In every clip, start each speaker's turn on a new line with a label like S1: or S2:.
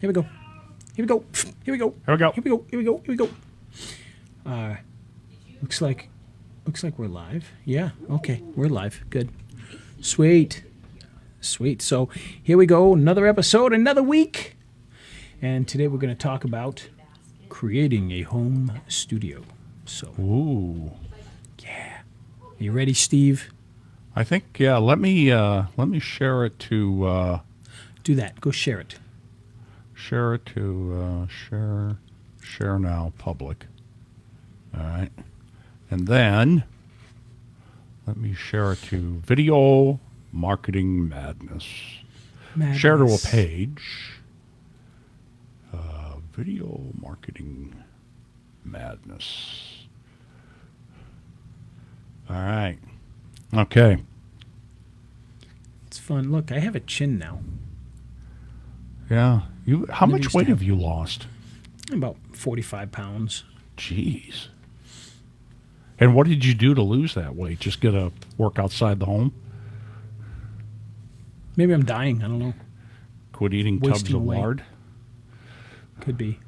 S1: Here we go. Here we go. Here we go.
S2: Here we go.
S1: Here we go. Here we go. Here we go. Looks like we're live. Yeah. Okay. We're live. Good. Sweet. Sweet. So here we go. Another episode, another week. And today we're going to talk about creating a home studio. So.
S2: Ooh.
S1: Yeah. Are you ready, Steve?
S2: I think, yeah, let me share it to...
S1: Do that. Go share it.
S2: Share it to share now, public. All right. And then let me share it to Video Marketing Madness. Share to a page. Video Marketing Madness. All right. Okay.
S1: It's fun. Look, I have a chin now.
S2: Yeah. How much weight have you lost?
S1: About 45 pounds.
S2: Jeez. And what did you do to lose that weight? Just get a work outside the home?
S1: Maybe I'm dying. I don't know.
S2: Quit eating tubs of lard?
S1: Could be.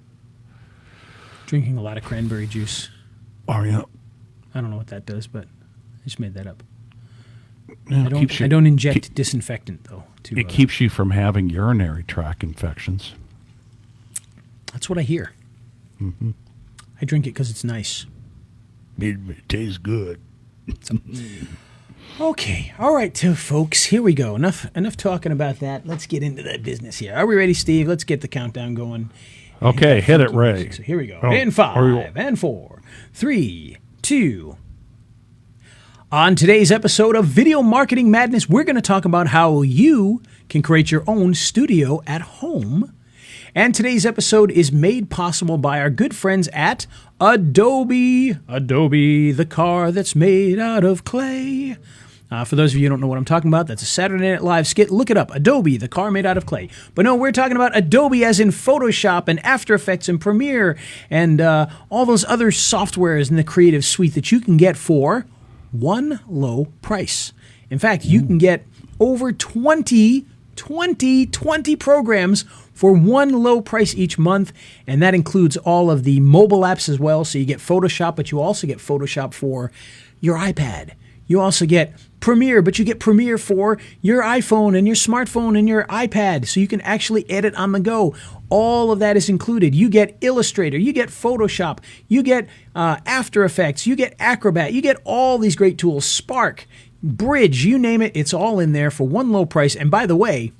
S1: Drinking a lot of cranberry juice.
S2: Oh, yeah.
S1: I don't know what that does, but I just made that up.
S2: Yeah,
S1: I don't inject disinfectant, though.
S2: It keeps you from having urinary tract infections.
S1: That's what I hear.
S2: Mm-hmm.
S1: I drink it because it's nice.
S2: It tastes good.
S1: Okay. All right, folks. Here we go. Enough talking about that. Let's get into the business here. Are we ready, Steve? Let's get the countdown going.
S2: Okay, hit it, Ray.
S1: So here we go.
S2: Oh,
S1: in 5, and 4, 3, 2. On today's episode of Video Marketing Madness, we're going to talk about how you can create your own studio at home. And today's episode is made possible by our good friends at Adobe. Adobe, the car that's made out of clay. For those of you who don't know what I'm talking about, that's a Saturday Night Live skit. Look it up. Adobe, the car made out of clay. But no, we're talking about Adobe as in Photoshop and After Effects and Premiere and all those other softwares in the Creative Suite that you can get for one low price. In fact, you can get over 20 programs for one low price each month, and that includes all of the mobile apps as well. So you get Photoshop, but you also get Photoshop for your iPad. You also get Premiere, but you get Premiere for your iPhone and your smartphone and your iPad, so you can actually edit on the go. All of that is included. You get Illustrator, you get Photoshop, you get After Effects, you get Acrobat, you get all these great tools, Spark, Bridge, you name it, it's all in there for one low price. And by the way,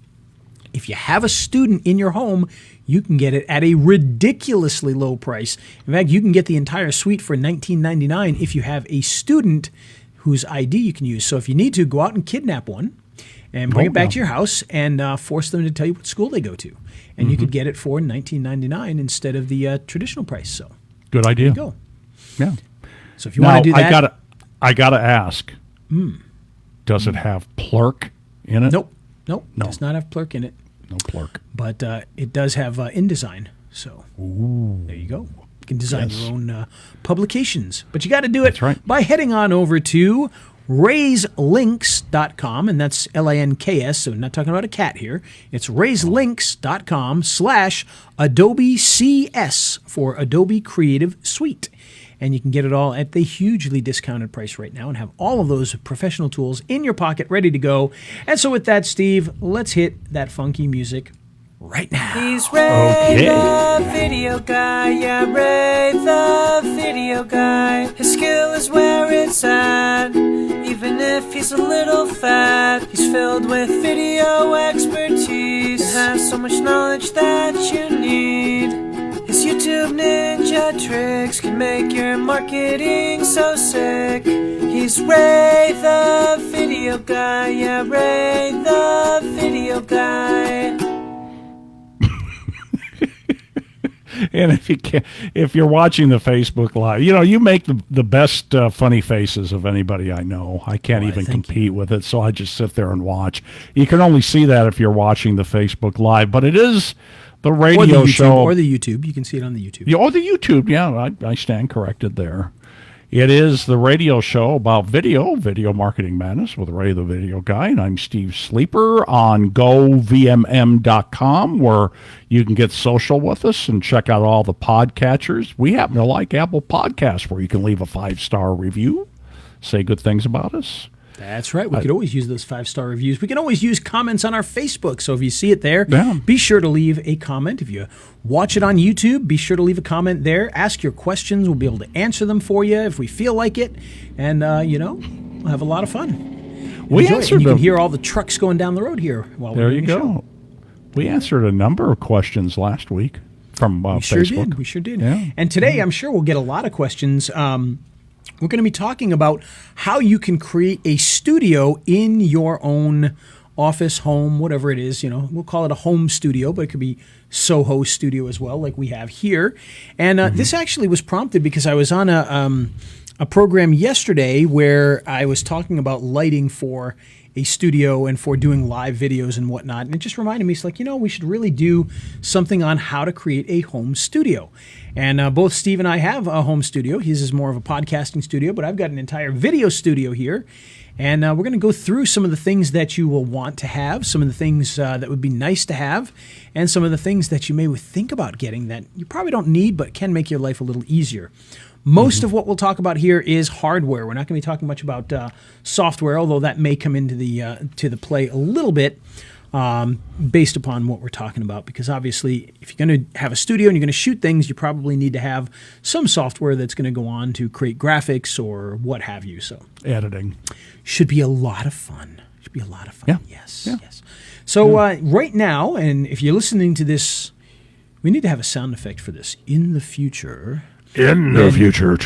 S1: if you have a student in your home, you can get it at a ridiculously low price. In fact, you can get the entire suite for $19.99 if you have a student whose ID you can use. So if you need to, go out and kidnap one and bring it back to your house and force them to tell you what school they go to. And you could get it for $19.99 instead of the traditional price. So
S2: good idea.
S1: There you go.
S2: Yeah.
S1: So if you want to do that,
S2: I gotta ask. Does it have Plurk in it?
S1: Nope. No. Does not have Plurk in it.
S2: No Plurk.
S1: But it does have InDesign. So there you go. You can design your own publications. But you got to do it by heading on over to raiselinks.com, and that's Links, so we're not talking about a cat here. It's raiselinks.com/Adobe CS for Adobe Creative Suite. And you can get it all at the hugely discounted price right now and have all of those professional tools in your pocket ready to go. And so with that, Steve, let's hit that funky music right now.
S3: He's Ray the video guy, yeah, Ray the video guy. His skill is where it's at, even if he's a little fat. He's filled with video expertise and has so much knowledge that you need. His YouTube ninja tricks can make your marketing so sick. He's Ray the video guy, yeah, Ray the video guy.
S2: And if you're watching the Facebook Live, you make the best funny faces of anybody I know. I can't even compete with it, so I just sit there and watch. You can only see that if you're watching the Facebook Live, but it is the radio show.
S1: Or the YouTube. You can see it on the YouTube.
S2: Yeah, or the YouTube. Yeah, I stand corrected there. It is the radio show about video marketing madness with Ray the Video Guy, and I'm Steve Sleeper on govmm.com, where you can get social with us and check out all the podcatchers. We happen to like Apple Podcasts, where you can leave a 5-star review, say good things about us.
S1: That's right. We could always use those 5-star reviews. We can always use comments on our Facebook. So if you see it there, be sure to leave a comment. If you watch it on YouTube, be sure to leave a comment there. Ask your questions. We'll be able to answer them for you if we feel like it. And, we'll have a lot of fun.
S2: We
S1: Enjoy
S2: answered
S1: it. And you
S2: them.
S1: can hear all the trucks going down the road here while
S2: There
S1: we're
S2: you
S1: doing the
S2: go.
S1: show.
S2: We answered a number of questions last week from Facebook.
S1: We sure did.
S2: Yeah.
S1: And today, I'm sure we'll get a lot of questions. We're going to be talking about how you can create a studio in your own office, home, whatever it is. We'll call it a home studio, but it could be Soho studio as well, like we have here. And this actually was prompted because I was on a program yesterday where I was talking about lighting for a studio and for doing live videos and whatnot. And it just reminded me, it's like, we should really do something on how to create a home studio. And both Steve and I have a home studio. His is more of a podcasting studio, but I've got an entire video studio here. And we're going to go through some of the things that you will want to have, some of the things that would be nice to have, and some of the things that you may think about getting that you probably don't need, but can make your life a little easier. Most of what we'll talk about here is hardware. We're not going to be talking much about software, although that may come into the to the play a little bit based upon what we're talking about. Because obviously, if you're going to have a studio and you're going to shoot things, you probably need to have some software that's going to go on to create graphics or what have you. So
S2: Editing.
S1: Should be a lot of fun. Should be a lot of fun.
S2: Yeah.
S1: Yes.
S2: Yeah.
S1: Yes. So right now, and if you're listening to this, we need to have a sound effect for this. In the future.
S2: In the future.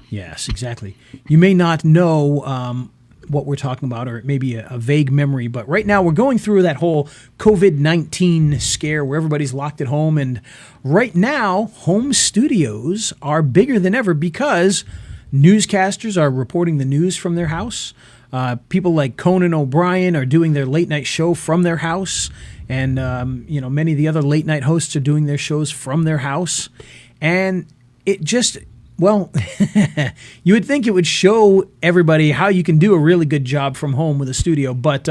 S1: Yes, exactly. You may not know what we're talking about, or maybe a vague memory, but right now we're going through that whole COVID-19 scare where everybody's locked at home, and right now home studios are bigger than ever because newscasters are reporting the news from their house. People like Conan O'Brien are doing their late night show from their house, and many of the other late night hosts are doing their shows from their house, and it just, you would think it would show everybody how you can do a really good job from home with a studio, but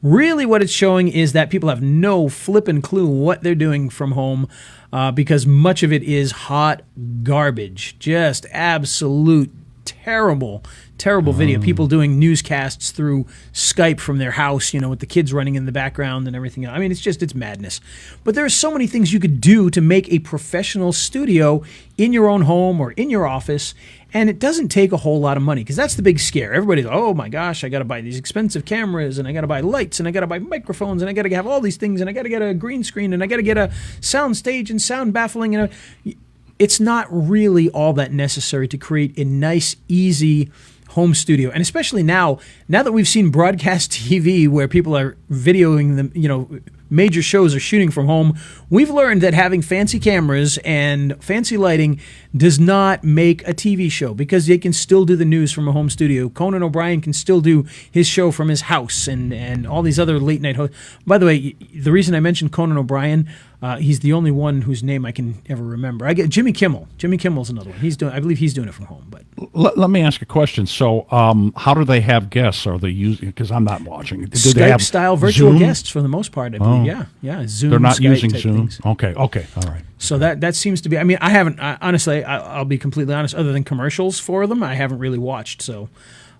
S1: really what it's showing is that people have no flippin' clue what they're doing from home because much of it is hot garbage, just absolute terrible video. People doing newscasts through Skype from their house, with the kids running in the background and everything. I mean, it's madness. But there are so many things you could do to make a professional studio in your own home or in your office, and it doesn't take a whole lot of money because that's the big scare. Everybody's, oh my gosh, I got to buy these expensive cameras, and I got to buy lights, and I got to buy microphones, and I got to have all these things, and I got to get a green screen, and I got to get a sound stage and sound baffling. It's not really all that necessary to create a nice, easy home studio. And especially now that we've seen broadcast TV where people are videoing them, major shows are shooting from home, we've learned that having fancy cameras and fancy lighting does not make a TV show because they can still do the news from a home studio. Conan O'Brien can still do his show from his house, and all these other late night hosts. By the way, the reason I mentioned Conan O'Brien, he's the only one whose name I can ever remember. I get Jimmy Kimmel. Jimmy Kimmel's another one. I believe he's doing it from home. But
S2: let me ask a question. So, how do they have guests? Are they using? Because I'm not watching. Do
S1: Skype
S2: they have
S1: style virtual
S2: Zoom?
S1: guests for the most part, I believe. Yeah. Zoom.
S2: They're not
S1: Skype
S2: using
S1: type
S2: Zoom.
S1: things.
S2: Okay, all right.
S1: So that seems to be. I mean, I haven't honestly. I'll be completely honest. Other than commercials for them, I haven't really watched. So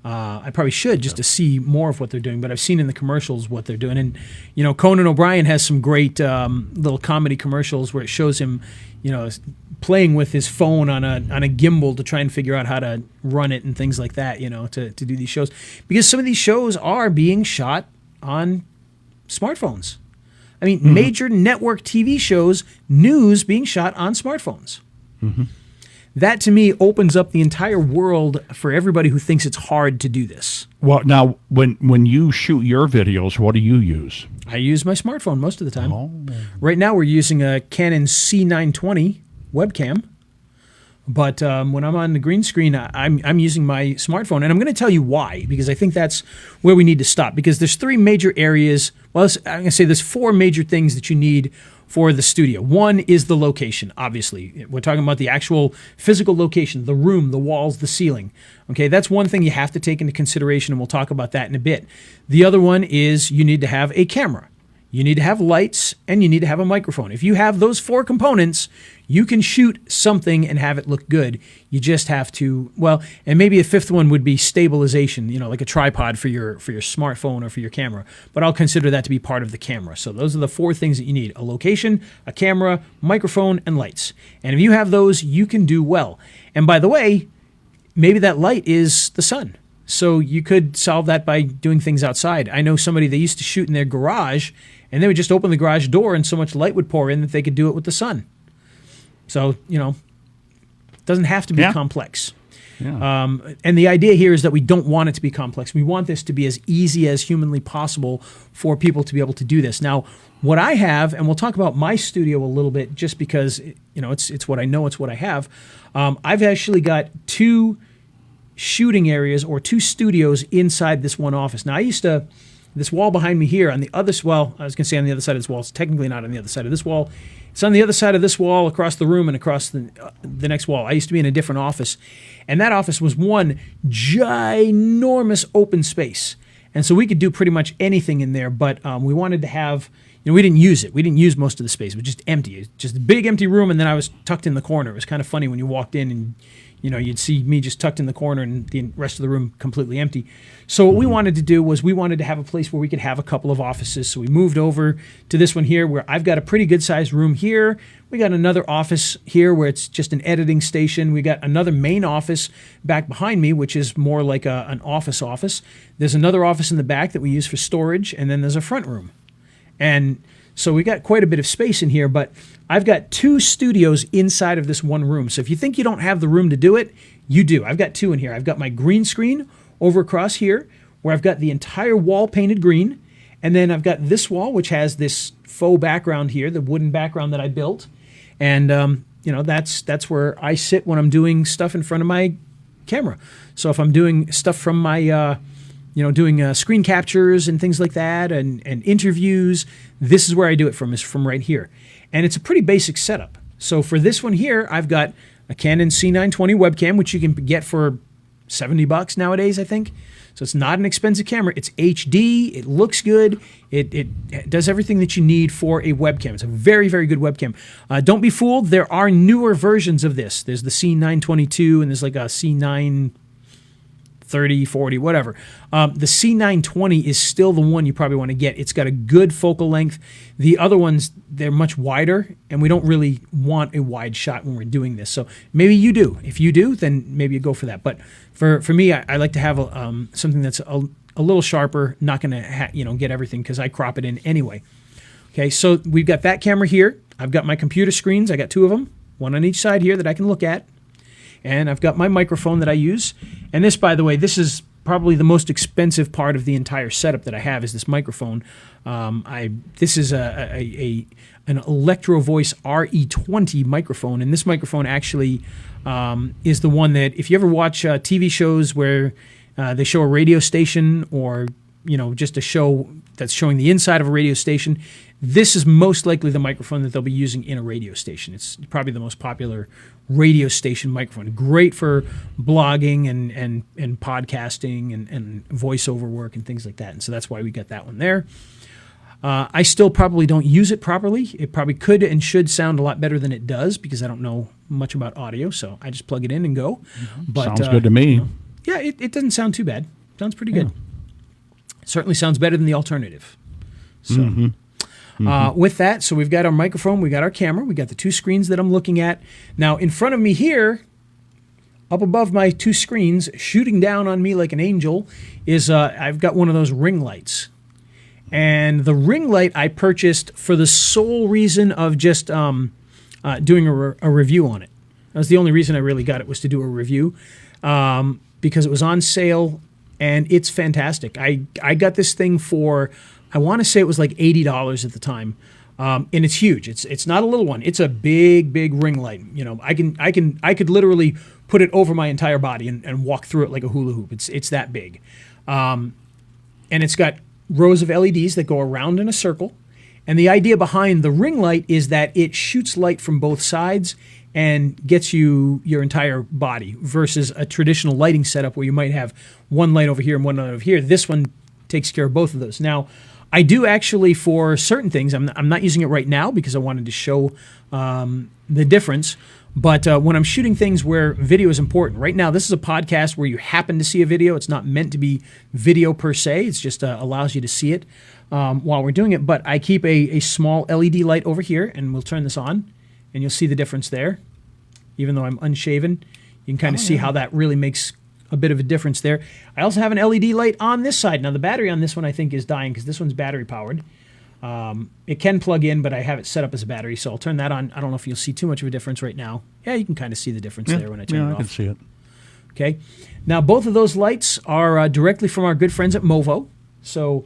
S1: I probably should just to see more of what they're doing. But I've seen in the commercials what they're doing, and Conan O'Brien has some great little comedy commercials where it shows him, playing with his phone on a gimbal to try and figure out how to run it and things like that. To do these shows because some of these shows are being shot on smartphones. I mean, major network TV shows, news being shot on smartphones. Mm-hmm. That, to me, opens up the entire world for everybody who thinks it's hard to do this.
S2: Well, now, when you shoot your videos, what do you use?
S1: I use my smartphone most of the time.
S2: Oh.
S1: Right now, we're using a Canon C920 webcam. But when I'm on the green screen, I'm using my smartphone. And I'm going to tell you why, because I think that's where we need to stop. Because there's three major areas. Well, I'm going to say there's four major things that you need for the studio. One is the location, obviously. We're talking about the actual physical location, the room, the walls, the ceiling. Okay, that's one thing you have to take into consideration, and we'll talk about that in a bit. The other one is you need to have a camera. You need to have lights, and you need to have a microphone. If you have those 4 components, you can shoot something and have it look good. You just have to, well, and maybe a 5th one would be stabilization, like a tripod for your smartphone or for your camera. But I'll consider that to be part of the camera. So those are the 4 things that you need: a location, a camera, microphone, and lights. And if you have those, you can do well. And by the way, maybe that light is the sun. So you could solve that by doing things outside. I know somebody, they used to shoot in their garage, and they would just open the garage door and so much light would pour in that they could do it with the sun. So, it doesn't have to be complex. Yeah. And the idea here is that we don't want it to be complex. We want this to be as easy as humanly possible for people to be able to do this. Now, what I have, and we'll talk about my studio a little bit just because, it's what I know, it's what I have. I've actually got 2 shooting areas or 2 studios inside this one office. Now, this wall behind me here on the other, well, I was going to say on the other side of this wall. It's technically not on the other side of this wall. It's on the other side of this wall, across the room and across the next wall. I used to be in a different office, and that office was one ginormous open space. And so we could do pretty much anything in there, but we wanted to have, we didn't use it. We didn't use most of the space. It was just empty. It was just a big empty room, and then I was tucked in the corner. It was kind of funny when you walked in and you'd see me just tucked in the corner and the rest of the room completely empty. So what we wanted to do was we wanted to have a place where we could have a couple of offices. So we moved over to this one here where I've got a pretty good sized room here. We got another office here where it's just an editing station. We got another main office back behind me, which is more like an office. There's another office in the back that we use for storage, and then there's a front room. And so we got quite a bit of space in here, but I've got 2 studios inside of this one room. So if you think you don't have the room to do it, you do. I've got 2 in here. I've got my green screen over across here where I've got the entire wall painted green. And then I've got this wall, which has this faux background here, the wooden background that I built. And, that's where I sit when I'm doing stuff in front of my camera. So if I'm doing stuff from my, doing screen captures and things like that and interviews, this is where I do it from, is from right here. And it's a pretty basic setup. So for this one here, I've got a Canon C920 webcam, which you can get for $70 nowadays, I think. So it's not an expensive camera. It's HD. It looks good. It does everything that you need for a webcam. It's a very, very good webcam. Don't be fooled. There are newer versions of this. There's the C922 and there's like a C930, 40, whatever. The C920 is still the one you probably want to get. It's got a good focal length. The other ones, they're much wider, and we don't really want a wide shot when we're doing this. So maybe you do. If you do, then maybe you go for that. But for me, I like to have something that's a little sharper, not going to get everything because I crop it in anyway. Okay, so we've got that camera here. I've got my computer screens. I got 2 of them, one on each side here that I can look at. And I've got my microphone that I use. And this, by the way, this is probably the most expensive part of the entire setup that I have is this microphone. This is an Electro Voice RE20 microphone. And this microphone actually is the one that if you ever watch TV shows where they show a radio station or just a show that's showing the inside of a radio station, this is most likely the microphone that they'll be using in a radio station. It's probably the most popular radio station microphone. Great for blogging and podcasting and voiceover work and things like that. And so that's why we got that one there. I still probably don't use it properly. It probably could and should sound a lot better than it does because I don't know much about audio. So I just plug it in and go. But,
S2: sounds good to me.
S1: Yeah, it doesn't sound too bad. Sounds pretty good. It certainly sounds better than the alternative. So with that, so we've got our microphone, we got our camera, we got the 2 screens that I'm looking at. Now, in front of me here, up above my 2 screens, shooting down on me like an angel, is I've got one of those ring lights. And the ring light I purchased for the sole reason of just doing a review on it. That was the only reason I really got it, was to do a review because it was on sale, and it's fantastic. I got this thing for, I want to say it was like $80 at the time, and it's huge. It's not a little one. It's a big ring light. I could literally put it over my entire body and walk through it like a hula hoop. It's that big, and it's got rows of LEDs that go around in a circle, And the idea behind the ring light is that it shoots light from both sides and gets you your entire body versus a traditional lighting setup where you might have one light over here and one light over here. This one takes care of both of those. Now, I do actually, for certain things, I'm not using it right now because I wanted to show the difference. But when I'm shooting things where video is important, right now this is a podcast where you happen to see a video. It's not meant to be video per se. It's just allows you to see it while we're doing it. But I keep a small LED light over here, and we'll turn this on, and you'll see the difference there. Even though I'm unshaven, you can kind of see how that really makes a bit of a difference there. I also have an LED light on this side. Now the battery on this one I think is dying because this one's battery powered. It can plug in, but I have it set up as a battery, so I'll turn that on. I don't know if you'll see too much of a difference right now. Yeah, you can kind of see the difference there when I turn it off.
S2: Yeah, I can see it.
S1: Okay. Now, both of those lights are directly from our good friends at Movo. So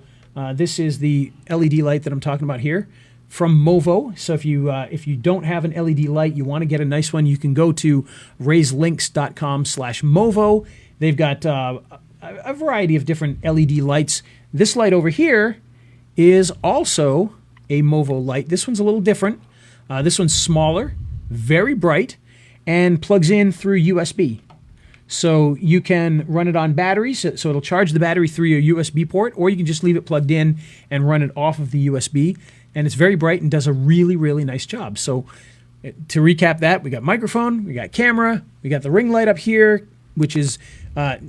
S1: this is the LED light that I'm talking about here from Movo. So if you don't have an LED light, you want to get a nice one, you can go to raiselinks.com/Movo. They've got a variety of different LED lights. This light over here is also a Movo light. This one's a little different. This one's smaller, very bright, and plugs in through USB. So you can run it on batteries, so it'll charge the battery through your USB port, or you can just leave it plugged in and run it off of the USB. And it's very bright and does a really, really nice job. So to recap that, we got microphone, we got camera, we got the ring light up here, which is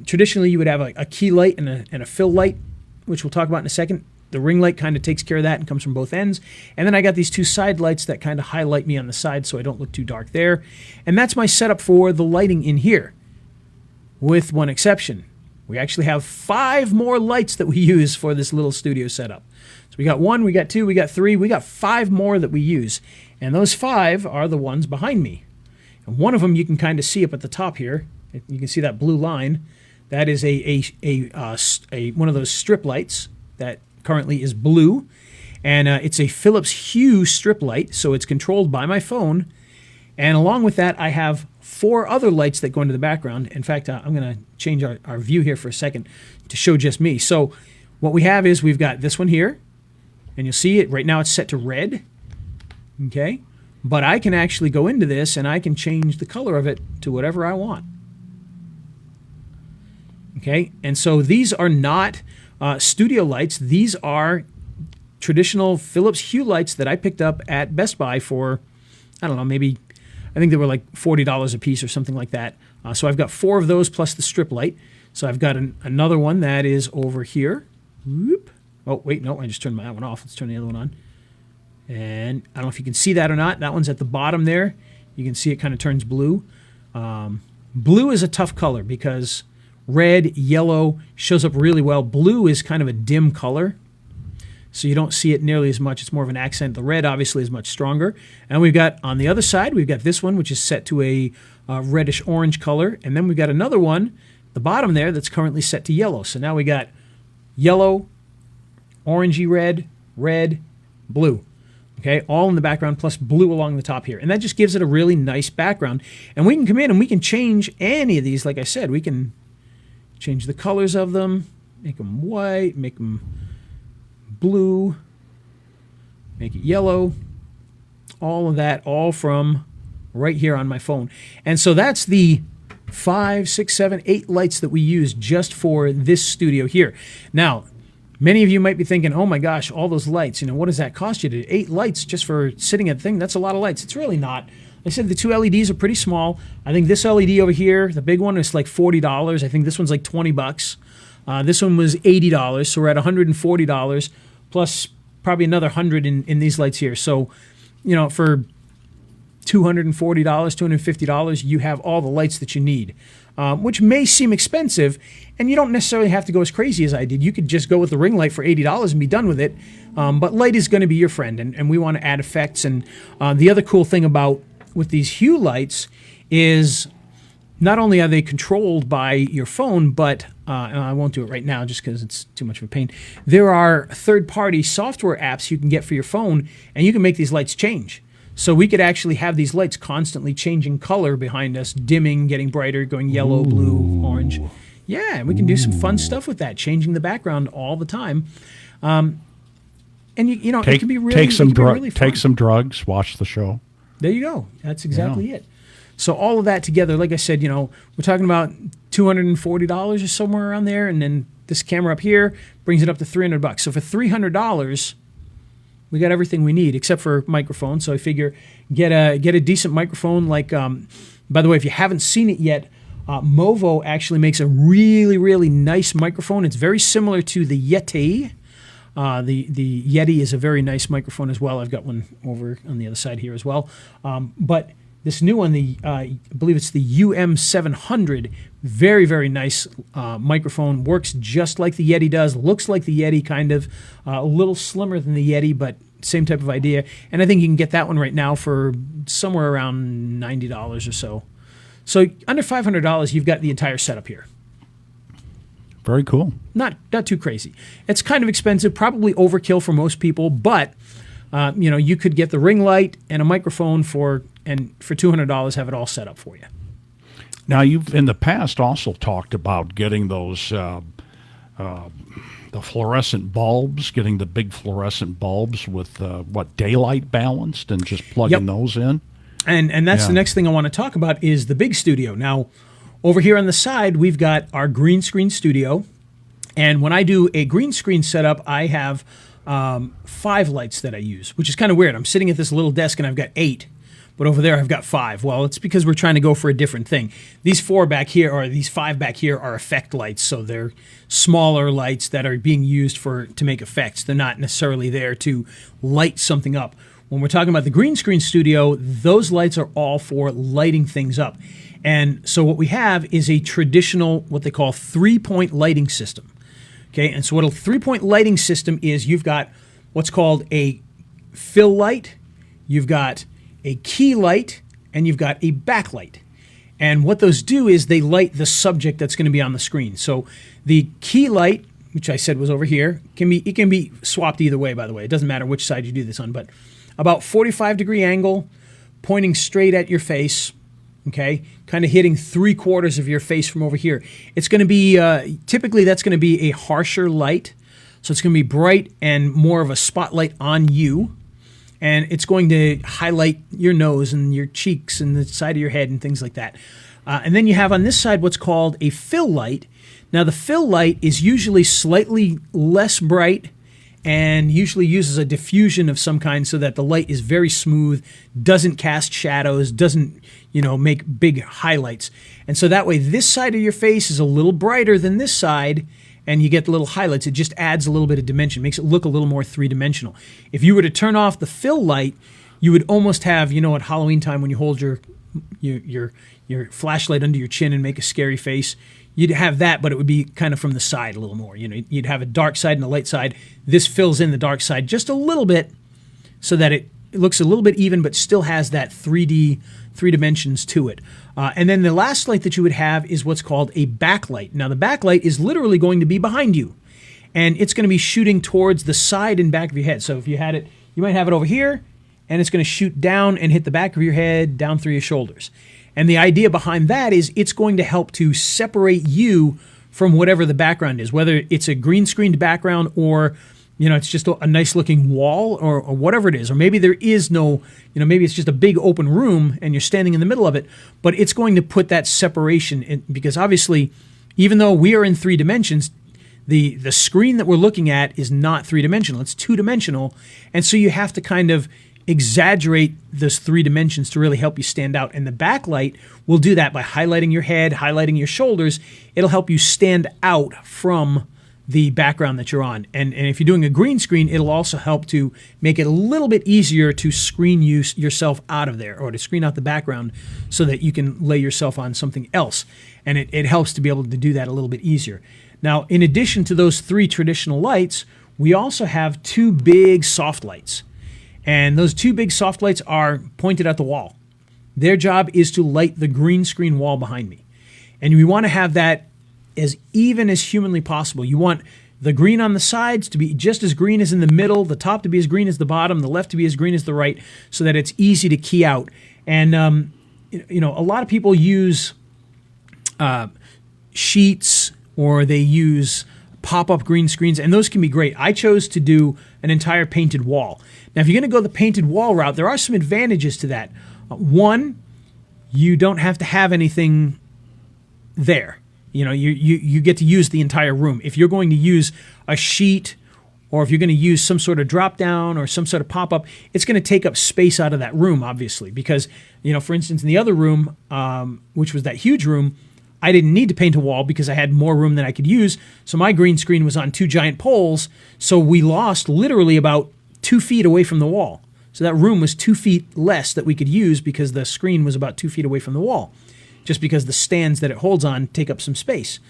S1: traditionally you would have a key light and a fill light, which we'll talk about in a second. The ring light kind of takes care of that and comes from both ends. And then I got these two side lights that kind of highlight me on the side so I don't look too dark there. And that's my setup for the lighting in here, with one exception. We actually have 5 more lights that we use for this little studio setup. So we got 1, we got 2, we got 3, we got 5 more that we use. And those 5 are the ones behind me. And one of them you can kind of see up at the top here. You can see that blue line. That is a one of those strip lights that currently is blue, and it's a Philips Hue strip light, so it's controlled by my phone. And along with that, I have 4 other lights that go into the background. In fact, I'm going to change our view here for a second to show just me. So what we have is we've got this one here, and you'll see it right now it's set to red, okay? But I can actually go into this and I can change the color of it to whatever I want. Okay, and so these are not studio lights. These are traditional Philips Hue lights that I picked up at Best Buy for, I don't know, maybe, I think they were like $40 a piece or something like that. So I've got 4 of those plus the strip light. So I've got another one that is over here. Whoop. Oh, wait, no, I just turned that one off. Let's turn the other one on. And I don't know if you can see that or not. That one's at the bottom there. You can see it kind of turns blue. Blue is a tough color because red, yellow shows up really well. Blue is kind of a dim color, so you don't see it nearly as much. It's more of an accent. The red obviously is much stronger. And we've got on the other side, we've got this one, which is set to a reddish orange color. And then we've got another one, the bottom there, that's currently set to yellow. So now we got yellow, orangey red, red, blue. Okay, all in the background plus blue along the top here. And that just gives it a really nice background. And we can come in and we can change any of these. Like I said, we can change the colors of them, make them white, make them blue, make it yellow, all of that, all from right here on my phone. And so that's the 5, 6, 7, 8 lights that we use just for this studio here. Now, many of you might be thinking, oh my gosh, all those lights, what does that cost you? 8 lights just for sitting at the thing? That's a lot of lights. It's really not. I said the 2 LEDs are pretty small. I think this LED over here, the big one, is like $40. I think this one's like $20. This one was $80, so we're at $140 plus probably another $100 in these lights here. So, for $240, $250, you have all the lights that you need, which may seem expensive, and you don't necessarily have to go as crazy as I did. You could just go with the ring light for $80 and be done with it, but light is going to be your friend, and we want to add effects. And the other cool thing about with these Hue lights is not only are they controlled by your phone, but, and I won't do it right now just because it's too much of a pain, there are third-party software apps you can get for your phone, and you can make these lights change. So we could actually have these lights constantly changing color behind us, dimming, getting brighter, going yellow, blue, orange. Yeah, and we can do some fun stuff with that, changing the background all the time. And it can be really, really fun.
S2: Take some drugs, watch the show.
S1: There you go. That's exactly it. So all of that together, like I said, we're talking about $240 or somewhere around there, and then this camera up here brings it up to $300. So for $300, we got everything we need except for microphone. So I figure get a decent microphone. Like, by the way, if you haven't seen it yet, Movo actually makes a really, really nice microphone. It's very similar to the Yeti. The Yeti is a very nice microphone as well. I've got one over on the other side here as well. But this new one, I believe it's the UM700, very, very nice microphone. Works just like the Yeti does. Looks like the Yeti, kind of. A little slimmer than the Yeti, but same type of idea. And I think you can get that one right now for somewhere around $90 or so. So under $500, you've got the entire setup here.
S2: Very cool.
S1: Not too crazy. It's kind of expensive, probably overkill for most people, but you could get the ring light and a microphone for $200, have it all set up for you.
S2: Now, you've in the past also talked about getting those the fluorescent bulbs, getting the big fluorescent bulbs with daylight balanced, and just plugging those in.
S1: And that's the next thing I want to talk about is the big studio. Now, over here on the side, we've got our green screen studio. And when I do a green screen setup, I have 5 lights that I use, which is kind of weird. I'm sitting at this little desk and I've got 8, but over there I've got 5. Well, it's because we're trying to go for a different thing. These 5 back here are effect lights, so they're smaller lights that are being used to make effects. They're not necessarily there to light something up. When we're talking about the green screen studio, those lights are all for lighting things up. And so what we have is a traditional, what they call 3-point lighting system. Okay, and so what a 3-point lighting system is, you've got what's called a fill light, you've got a key light, and you've got a backlight. And what those do is they light the subject that's going to be on the screen. So the key light, which I said was over here, it can be swapped either way, by the way. It doesn't matter which side you do this on, but about 45-degree angle, pointing straight at your face. Okay, kind of hitting 3/4 of your face from over here. It's going to be, typically that's going to be a harsher light. So it's going to be bright and more of a spotlight on you. And it's going to highlight your nose and your cheeks and the side of your head and things like that. And then you have on this side what's called a fill light. Now the fill light is usually slightly less bright and usually uses a diffusion of some kind so that the light is very smooth, doesn't cast shadows, doesn't make big highlights. And so that way this side of your face is a little brighter than this side, and you get the little highlights. It just adds a little bit of dimension, makes it look a little more three-dimensional. If you were to turn off the fill light, you would almost have, at Halloween time when you hold your flashlight under your chin and make a scary face, you'd have that, but it would be kind of from the side a little more. You'd have a dark side and a light side. This fills in the dark side just a little bit so that it looks a little bit even, but still has that 3 dimensions to it. And then the last light that you would have is what's called a backlight. Now, the backlight is literally going to be behind you, and it's going to be shooting towards the side and back of your head. So if you had it, you might have it over here, and it's going to shoot down and hit the back of your head, down through your shoulders. And the idea behind that is it's going to help to separate you from whatever the background is, whether it's a green screened background or it's just a nice looking wall or whatever it is. Or maybe there is no, maybe it's just a big open room and you're standing in the middle of it, but it's going to put that separation in, because obviously, even though we are in 3 dimensions, the screen that we're looking at is not 3-dimensional, it's 2-dimensional. And so you have to kind of exaggerate those 3 dimensions to really help you stand out. And the backlight will do that by highlighting your head, highlighting your shoulders. It'll help you stand out from the background that you're on. And if you're doing a green screen, it'll also help to make it a little bit easier to screen yourself out of there, or to screen out the background so that you can lay yourself on something else. And it helps to be able to do that a little bit easier. Now, in addition to those 3 traditional lights, we also have 2 big soft lights. And those 2 big soft lights are pointed at the wall. Their job is to light the green screen wall behind me. And we want to have that as even as humanly possible. You want the green on the sides to be just as green as in the middle, the top to be as green as the bottom, the left to be as green as the right, so that it's easy to key out. And, a lot of people use sheets, or they use pop-up green screens, and those can be great. I chose to do an entire painted wall. Now, if you're going to go the painted wall route, there are some advantages to that. One, you don't have to have anything there. You get to use the entire room. If you're going to use a sheet, or if you're going to use some sort of drop down or some sort of pop-up, it's going to take up space out of that room, obviously, because, for instance, in the other room, which was that huge room, I didn't need to paint a wall because I had more room than I could use. So my green screen was on 2 giant poles. So we lost literally about 2 feet away from the wall. So that room was 2 feet less that we could use because the screen was about 2 feet away from the wall, just because the stands that it holds on take up some space.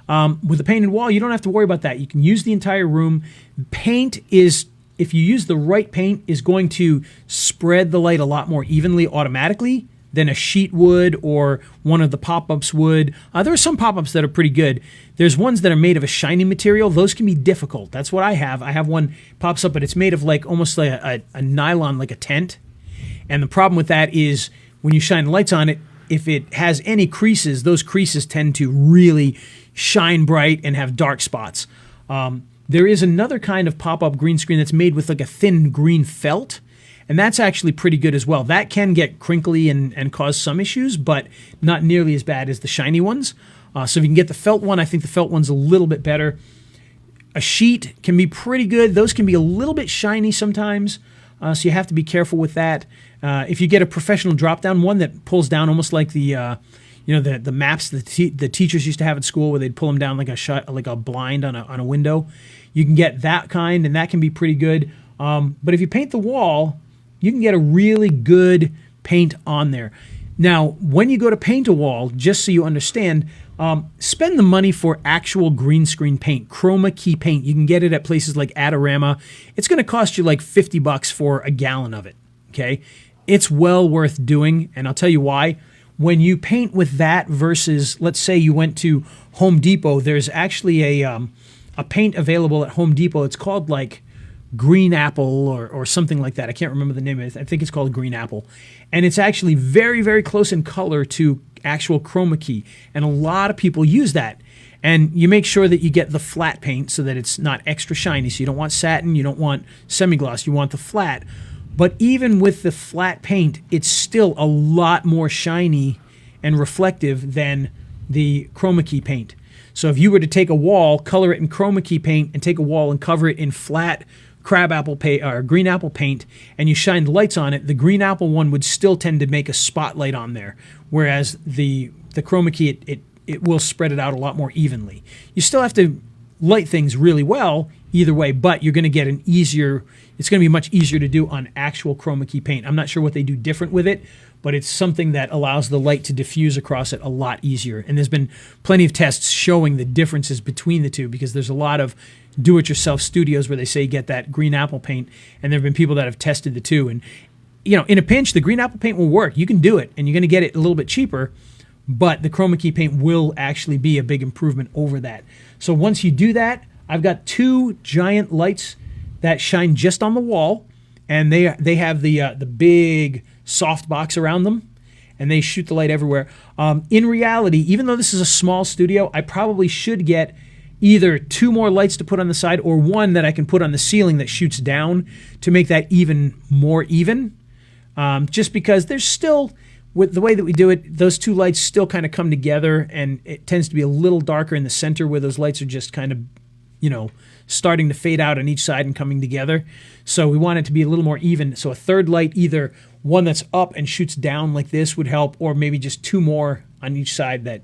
S1: With a painted wall, you don't have to worry about that. You can use the entire room. Paint is, if you use the right paint, is going to spread the light a lot more evenly automatically than a sheet would or one of the pop-ups would. There are some pop-ups that are pretty good. There's ones that are made of a shiny material. Those can be difficult. That's what I have. I have one pops up, but it's made of almost like a nylon, like a tent. And the problem with that is when you shine lights on it, if it has any creases, those creases tend to really shine bright and have dark spots. There is another kind of pop-up green screen that's made with like a thin green felt, and that's actually pretty good as well. That can get crinkly and cause some issues, but not nearly as bad as the shiny ones. So if you can get the felt one, I think the felt one's a little bit better. A sheet can be pretty good. Those can be a little bit shiny sometimes, so you have to be careful with that. If you get a professional drop-down one that pulls down almost like the maps the teachers used to have at school, where they'd pull them down like a blind on a window, you can get that kind, and that can be pretty good. But if you paint the wall, you can get a really good paint on there. Now, when you go to paint a wall, just so you understand, spend the money for actual green screen paint, chroma key paint. You can get it at places like Adorama. It's going to cost you like $50 for a gallon of it. Okay, it's well worth doing, and I'll tell you why. When you paint with that versus, let's say you went to Home Depot, there's actually a paint available at Home Depot. It's called like Green Apple or something like that. I can't remember the name of it. I think it's called Green Apple. And it's actually very, very close in color to actual chroma key. And a lot of people use that. And you make sure that you get the flat paint so that it's not extra shiny. So you don't want satin, you don't want semi-gloss, you want the flat. But even with the flat paint, it's still a lot more shiny and reflective than the chroma key paint. So if you were to take a wall, color it in chroma key paint, and take a wall and cover it in flat crabapple paint or green apple paint, and you shine the lights on it, the green apple one would still tend to make a spotlight on there, whereas the chroma key, it will spread it out a lot more evenly. You still have to light things really well either way, but you're going to get it's going to be much easier to do on actual chroma key paint. I'm not sure what they do different with it, but it's something that allows the light to diffuse across it a lot easier. And there's been plenty of tests showing the differences between the two, because there's a lot of do-it-yourself studios where they say get that green apple paint, and there have been people that have tested the two. And, in a pinch, the green apple paint will work. You can do it, and you're going to get it a little bit cheaper, but the chroma key paint will actually be a big improvement over that. So once you do that, I've got 2 giant lights that shine just on the wall, and they have the big soft box around them, and they shoot the light everywhere. In reality, even though this is a small studio, I probably should get either 2 more lights to put on the side, or one that I can put on the ceiling that shoots down to make that even more even. Just because there's still, with the way that we do it, those 2 lights still kind of come together, and it tends to be a little darker in the center where those lights are just kind of, starting to fade out on each side and coming together. So we want it to be a little more even. So a 3rd light, either one that's up and shoots down like this would help, or maybe just 2 more on each side that,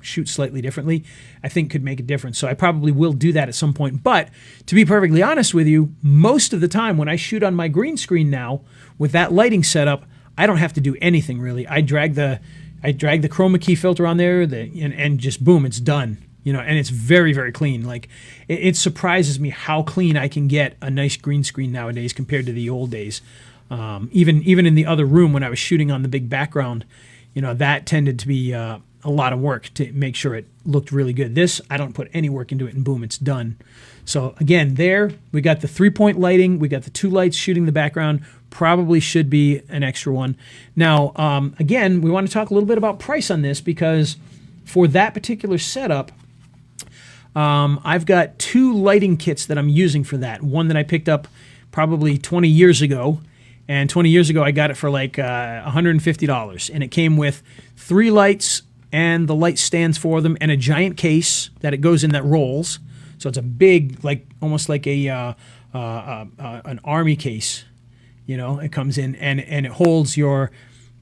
S1: shoot slightly differently, I think could make a difference. So I probably will do that at some point. But to be perfectly honest with you, most of the time when I shoot on my green screen now with that lighting setup, I don't have to do anything really. I drag the chroma key filter on there, and just boom, it's done. And it's very, very clean. Like, it surprises me how clean I can get a nice green screen nowadays compared to the old days. Even in the other room when I was shooting on the big background, that tended to be a lot of work to make sure it looked really good. This, I don't put any work into it, and boom, it's done. So again, there we got the 3-point lighting. We got the 2 lights shooting the background. Probably should be an extra one. Now, again, we want to talk a little bit about price on this, because for that particular setup, I've got 2 lighting kits that I'm using for that. One that I picked up probably 20 years ago. And 20 years ago, I got it for like $150. And it came with 3 lights and the light stands for them and a giant case that it goes in that rolls. So it's a big, like almost like an army case. You know, it comes in and it holds your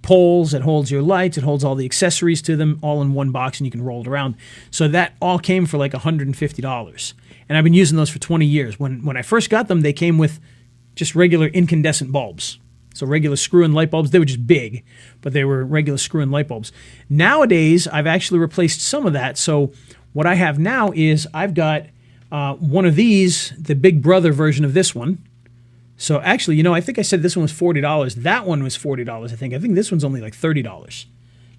S1: poles, it holds your lights, it holds all the accessories to them all in one box, and you can roll it around. So that all came for like $150. And I've been using those for 20 years. When I first got them, they came with just regular incandescent bulbs. So regular screw-in light bulbs. They were just big, but they were regular screw-in light bulbs. Nowadays, I've actually replaced some of that. So what I have now is I've got one of these, the Big Brother version of this one. So actually, you know, I think I said this one was $40. That one was $40, I think. I think this one's only like $30.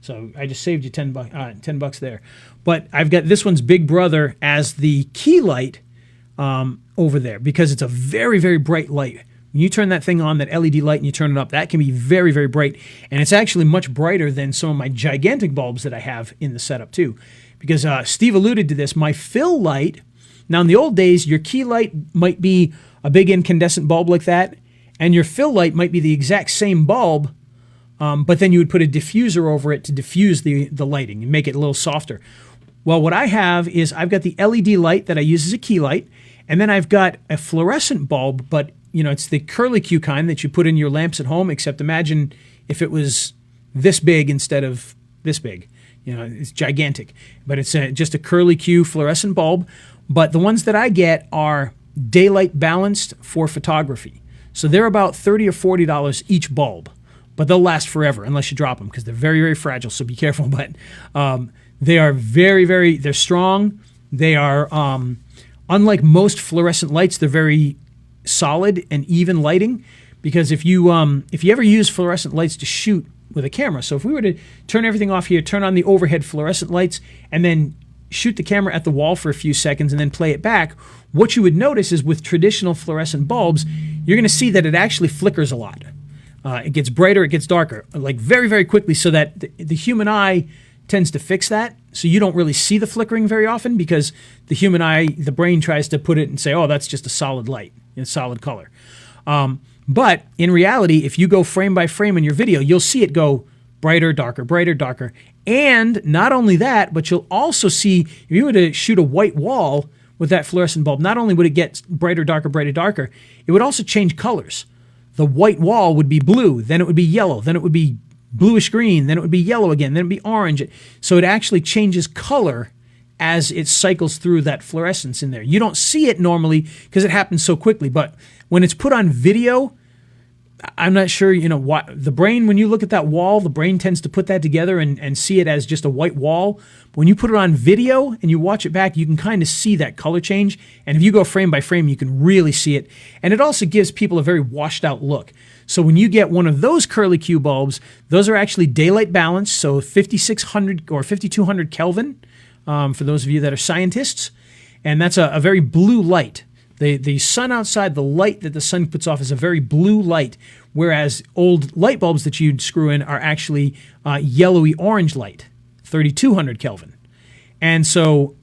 S1: So I just saved you $10 there. But I've got this one's Big Brother as the key light over there because it's a very, very bright light. When you turn that thing on, that LED light, and you turn it up, that can be very, very bright. And it's actually much brighter than some of my gigantic bulbs that I have in the setup too. Because Steve alluded to this, my fill light, now in the old days, your key light might be a big incandescent bulb like that, and your fill light might be the exact same bulb, but then you would put a diffuser over it to diffuse the lighting and make it a little softer. Well, what I have is I've got the LED light that I use as a key light, and then I've got a fluorescent bulb, but you know, it's the curlicue kind that you put in your lamps at home, except imagine if it was this big instead of this big. You know, it's gigantic, but it's just a curlicue fluorescent bulb. But the ones that I get are daylight balanced for photography. So they're about $30 or $40 each bulb, but they'll last forever unless you drop them because they're very, very fragile. So be careful. But they are very, very, they're strong. They are, unlike most fluorescent lights, they're very solid and even lighting, because if you ever use fluorescent lights to shoot with a camera, so if we were to turn everything off here, turn on the overhead fluorescent lights, and then shoot the camera at the wall for a few seconds and then play it back, what you would notice is with traditional fluorescent bulbs, you're going to see that it actually flickers a lot. It gets brighter, it gets darker, like very, very quickly, so that the human eye tends to fix that. So you don't really see the flickering very often because the human eye, the brain tries to put it and say, oh, that's just a solid light, a solid color. But in reality, if you go frame by frame in your video, you'll see it go brighter, darker, brighter, darker. And not only that, but you'll also see, if you were to shoot a white wall with that fluorescent bulb, not only would it get brighter, darker, brighter, darker, it would also change colors. The white wall would be blue, then it would be yellow, then it would be bluish green, then it would be yellow again, then it would be orange. So it actually changes color as it cycles through that fluorescence in there. You don't see it normally because it happens so quickly, but when it's put on video, I'm not sure, you know, what the brain, when you look at that wall, the brain tends to put that together and see it as just a white wall. But when you put it on video and you watch it back, you can kind of see that color change. And if you go frame by frame, you can really see it. And it also gives people a very washed out look. So when you get one of those curlicue bulbs, those are actually daylight balanced, so 5600 or 5200 Kelvin, for those of you that are scientists. And that's a very blue light. The sun outside, the light that the sun puts off is a very blue light, whereas old light bulbs that you'd screw in are actually yellowy orange light, 3200 Kelvin. And so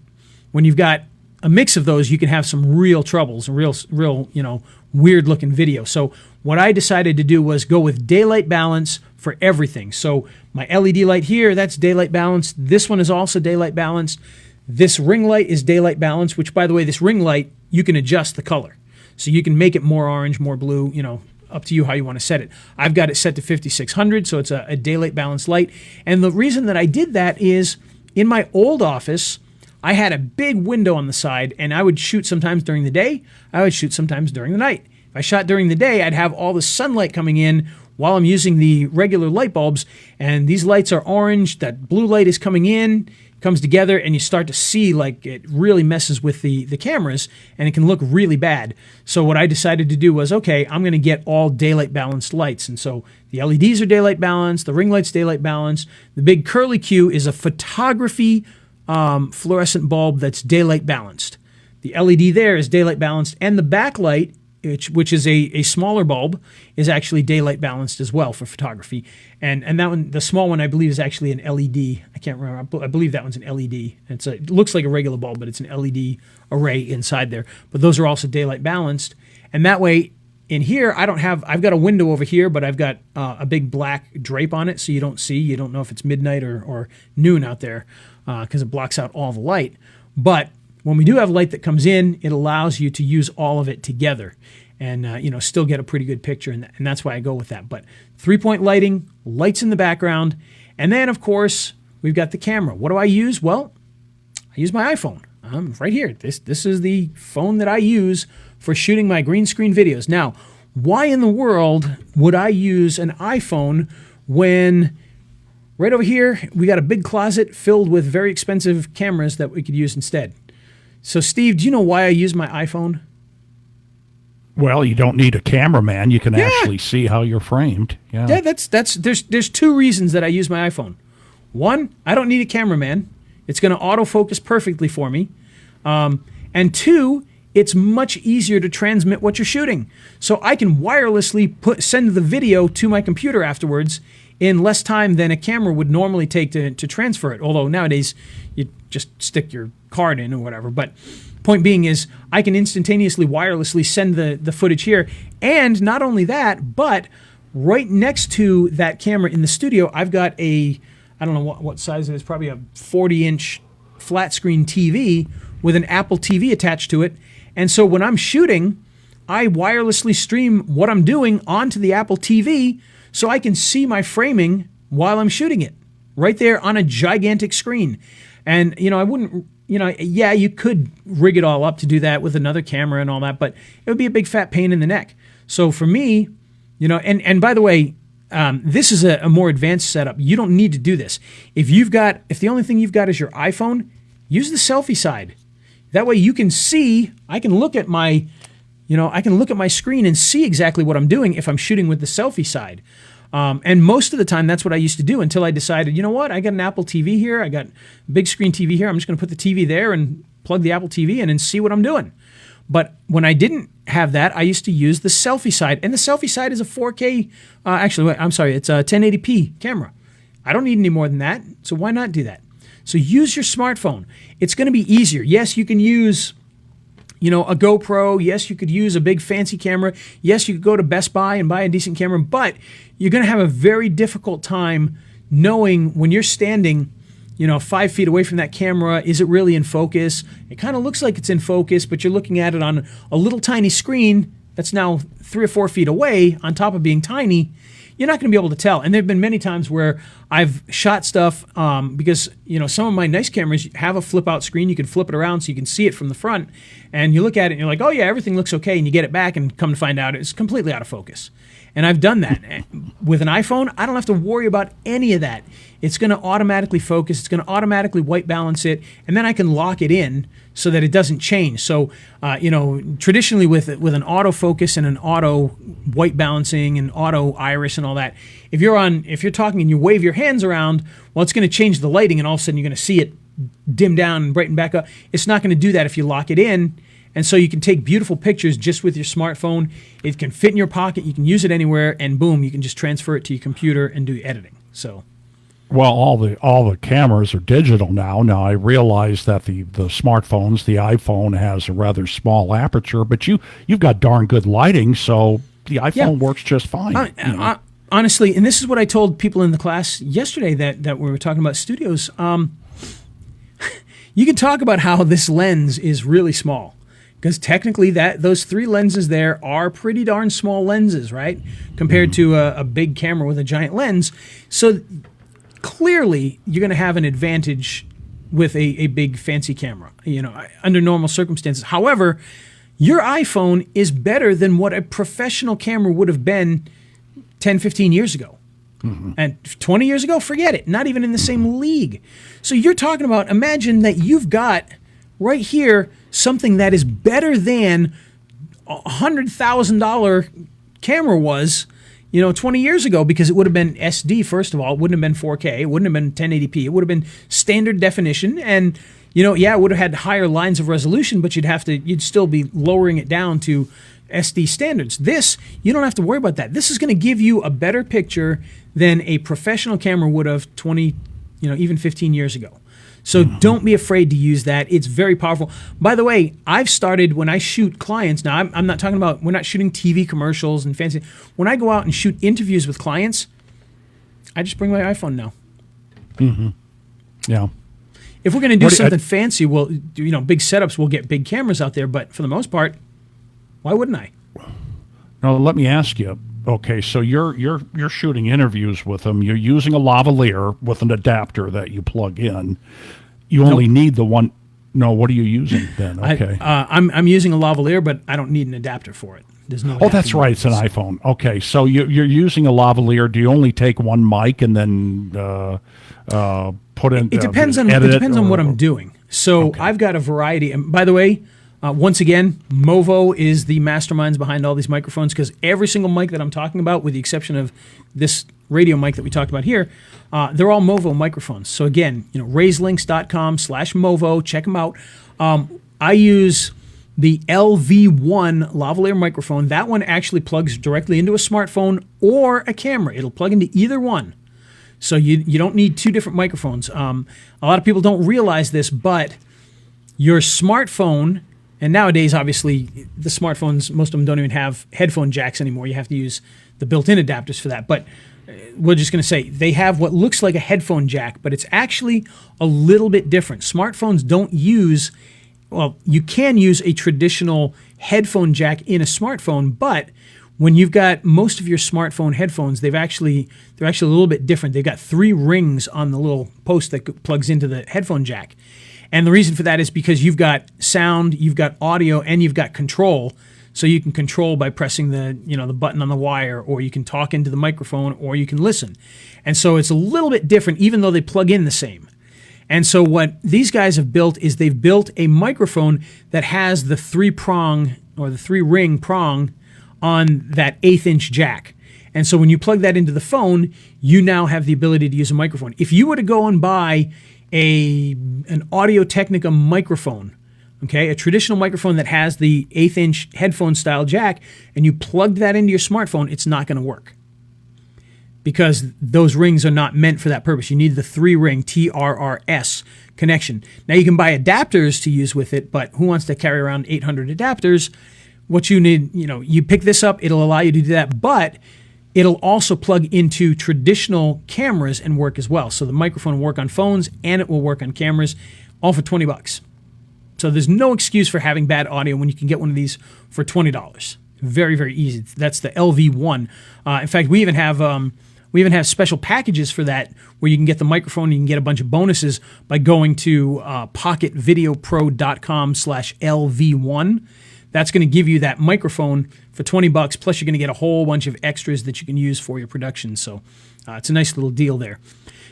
S1: when you've got a mix of those, you can have some real troubles, real, you know, weird looking video. So what I decided to do was go with daylight balance for everything. So my LED light here, that's daylight balanced. This one is also daylight balanced. This ring light is daylight balanced, which, by the way, this ring light, you can adjust the color. So you can make it more orange, more blue, you know, up to you how you want to set it. I've got it set to 5600, so it's a daylight balanced light. And the reason that I did that is in my old office, I had a big window on the side, and I would shoot sometimes during the day. I would shoot sometimes during the night. If I shot during the day, I'd have all the sunlight coming in while I'm using the regular light bulbs, and these lights are orange. That blue light is coming in, comes together, and you start to see like it really messes with the cameras, and it can look really bad. So what I decided to do was, okay, I'm going to get all daylight balanced lights. And so the LEDs are daylight balanced, the ring light's daylight balanced. The big curlicue is a photography fluorescent bulb that's daylight balanced. The LED there is daylight balanced, and the backlight which is a smaller bulb, is actually daylight balanced as well for photography. And that one, the small one, I believe is actually an LED. I can't remember. I believe that one's an LED. It looks like a regular bulb, but it's an LED array inside there. But those are also daylight balanced. And that way, in here, I've got a window over here, but I've got a big black drape on it, so you don't know if it's midnight or noon out there, because it blocks out all the light. But when we do have light that comes in, it allows you to use all of it together and still get a pretty good picture, and that's why I go with that. But 3-point lighting, lights in the background, and then, of course, we've got the camera. What do I use? Well, I use my iPhone. Right here. This is the phone that I use for shooting my green screen videos. Now, why in the world would I use an iPhone when right over here we got a big closet filled with very expensive cameras that we could use instead? So, Steve, do you know why I use my iPhone?
S2: Well, you don't need a cameraman. You can actually see how you're framed. Yeah,
S1: there's two reasons that I use my iPhone. One, I don't need a cameraman. It's going to autofocus perfectly for me. And two, it's much easier to transmit what you're shooting. So I can wirelessly send the video to my computer afterwards in less time than a camera would normally take to transfer it. Although nowadays you just stick your card in or whatever. But point being is I can instantaneously wirelessly send the footage here. And not only that, but right next to that camera in the studio, I've got I don't know what size it is, probably a 40-inch flat screen TV with an Apple TV attached to it. And so when I'm shooting, I wirelessly stream what I'm doing onto the Apple TV so I can see my framing while I'm shooting it right there on a gigantic screen. And, I wouldn't, you could rig it all up to do that with another camera and all that, but it would be a big fat pain in the neck. So for me, and by the way, this is a more advanced setup. You don't need to do this. If the only thing you've got is your iPhone, use the selfie side. That way you can see, I can look at my screen and see exactly what I'm doing if I'm shooting with the selfie side. And most of the time, that's what I used to do until I decided, I got an Apple TV here. I got a big screen TV here. I'm just going to put the TV there and plug the Apple TV in and see what I'm doing. But when I didn't have that, I used to use the selfie side. And the selfie side is a 4K, it's a 1080p camera. I don't need any more than that, so why not do that? So use your smartphone. It's going to be easier. Yes, you can use, a GoPro. Yes, you could use a big fancy camera. Yes, you could go to Best Buy and buy a decent camera, but you're going to have a very difficult time knowing when you're standing 5 feet away from that camera, is it really in focus? It kind of looks like it's in focus, but you're looking at it on a little tiny screen that's now 3 or 4 feet away on top of being tiny. You're not going to be able to tell. And there have been many times where I've shot stuff because, some of my nice cameras have a flip out screen. You can flip it around so you can see it from the front. And you look at it and you're like, oh yeah, everything looks okay. And you get it back and come to find out it's completely out of focus. And I've done that. With an iPhone, I don't have to worry about any of that. It's going to automatically focus. It's going to automatically white balance it. And then I can lock it in so that it doesn't change. So, traditionally with an autofocus and an auto white balancing and auto iris and all that, if you're talking and you wave your hands around, well, it's going to change the lighting and all of a sudden you're going to see it dim down and brighten back up. It's not going to do that if you lock it in. And so you can take beautiful pictures just with your smartphone. It can fit in your pocket. You can use it anywhere, and boom, you can just transfer it to your computer and do editing. So,
S2: well, all the cameras are digital now. Now I realize that the smartphones, the iPhone has a rather small aperture, but you've got darn good lighting, so the iPhone works just fine.
S1: Honestly, and this is what I told people in the class yesterday that we were talking about studios. You can talk about how this lens is really small. Because technically those 3 lenses there are pretty darn small lenses, right? Compared to a big camera with a giant lens. So clearly you're going to have an advantage with a big fancy camera, under normal circumstances. However, your iPhone is better than what a professional camera would have been 10, 15 years ago. Mm-hmm. And 20 years ago, forget it. Not even in the same league. So you're talking about, imagine that you've got right here something that is better than $100,000 camera was, 20 years ago, because it would have been SD, first of all. It wouldn't have been 4K. It wouldn't have been 1080p. It would have been standard definition. And, it would have had higher lines of resolution, but you'd still be lowering it down to SD standards. This, you don't have to worry about that. This is going to give you a better picture than a professional camera would have 20, even 15 years ago. So don't be afraid to use that. It's very powerful. By the way, I've started when I shoot clients. Now, I'm not talking about, we're not shooting TV commercials and fancy. When I go out and shoot interviews with clients, I just bring my iPhone now.
S2: Mm-hmm. Yeah.
S1: If we're going to do something fancy, we'll, big setups, we'll get big cameras out there. But for the most part, why wouldn't I?
S2: Now, let me ask you. Okay, so you're shooting interviews with them. You're using a lavalier with an adapter that you plug in. You only need the one. No, what are you using then? Okay,
S1: I'm using a lavalier, but I don't need an adapter for it. There's no.
S2: Oh, that's right. It's an iPhone. Okay, so you're using a lavalier. Do you only take one mic and then put in?
S1: It depends on what I'm doing. So okay. I've got a variety. And by the way. Once again, Movo is the masterminds behind all these microphones because every single mic that I'm talking about, with the exception of this radio mic that we talked about here, they're all Movo microphones. So again, raiselinks.com/Movo. Check them out. I use the LV1 lavalier microphone. That one actually plugs directly into a smartphone or a camera. It'll plug into either one. So you don't need two different microphones. A lot of people don't realize this, but your smartphone... And nowadays, obviously, the smartphones, most of them don't even have headphone jacks anymore. You have to use the built-in adapters for that. But we're just going to say they have what looks like a headphone jack, but it's actually a little bit different. Smartphones don't use, well, you can use a traditional headphone jack in a smartphone, but when you've got most of your smartphone headphones, they're actually a little bit different. They've got 3 rings on the little post that plugs into the headphone jack. And the reason for that is because you've got sound, you've got audio, and you've got control. So you can control by pressing the button on the wire, or you can talk into the microphone, or you can listen. And so it's a little bit different, even though they plug in the same. And so what these guys have built is they've built a microphone that has the 3-prong or the 3-ring prong on that 1/8-inch jack. And so when you plug that into the phone, you now have the ability to use a microphone. If you were to go and buy an Audio-Technica microphone, okay, a traditional microphone that has the 1/8-inch headphone style jack, and you plugged that into your smartphone, it's not going to work because those rings are not meant for that purpose. You need the 3-ring TRRS connection. Now you can buy adapters to use with it, but who wants to carry around 800 adapters? What you need, you pick this up, it'll allow you to do that, but it'll also plug into traditional cameras and work as well. So the microphone will work on phones and it will work on cameras, all for $20. So there's no excuse for having bad audio when you can get one of these for $20. Very, very easy. That's the LV1. In fact, we even have special packages for that where you can get the microphone and you can get a bunch of bonuses by going to pocketvideopro.com/LV1. That's going to give you that microphone for $20, plus you're going to get a whole bunch of extras that you can use for your production. So it's a nice little deal there.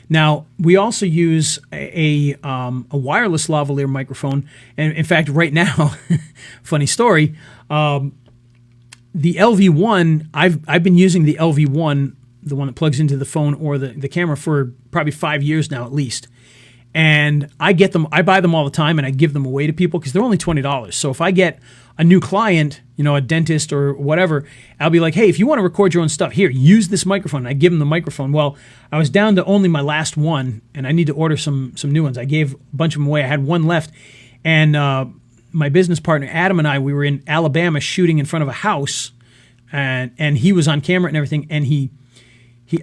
S1: Now, we also use a wireless lavalier microphone. And in fact, right now, funny story, the LV1, I've been using the LV1, the one that plugs into the phone or the camera, for probably 5 years now at least. And I buy them all the time, and I give them away to people because they're only $20. So if I get a new client, a dentist or whatever, I'll be like, hey, if you want to record your own stuff, here, use this microphone. And I give them the microphone. Well, I was down to only my last one, and I need to order some new ones. I gave a bunch of them away. I had one left, and my business partner, Adam, and I, we were in Alabama shooting in front of a house, and he was on camera and everything, and he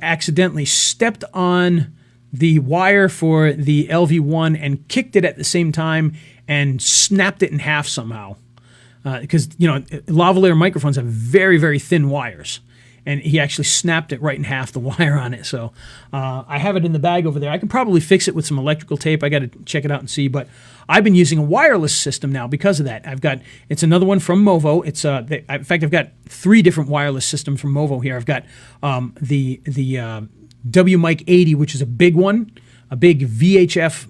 S1: accidentally stepped on the wire for the LV1 and kicked it at the same time and snapped it in half somehow. Because, lavalier microphones have very, very thin wires. And he actually snapped it right in half, the wire on it. So I have it in the bag over there. I can probably fix it with some electrical tape. I got to check it out and see. But I've been using a wireless system now because of that. It's another one from Movo. In fact, I've got 3 different wireless systems from Movo here. I've got the WMic 80, which is a big one, a big VHF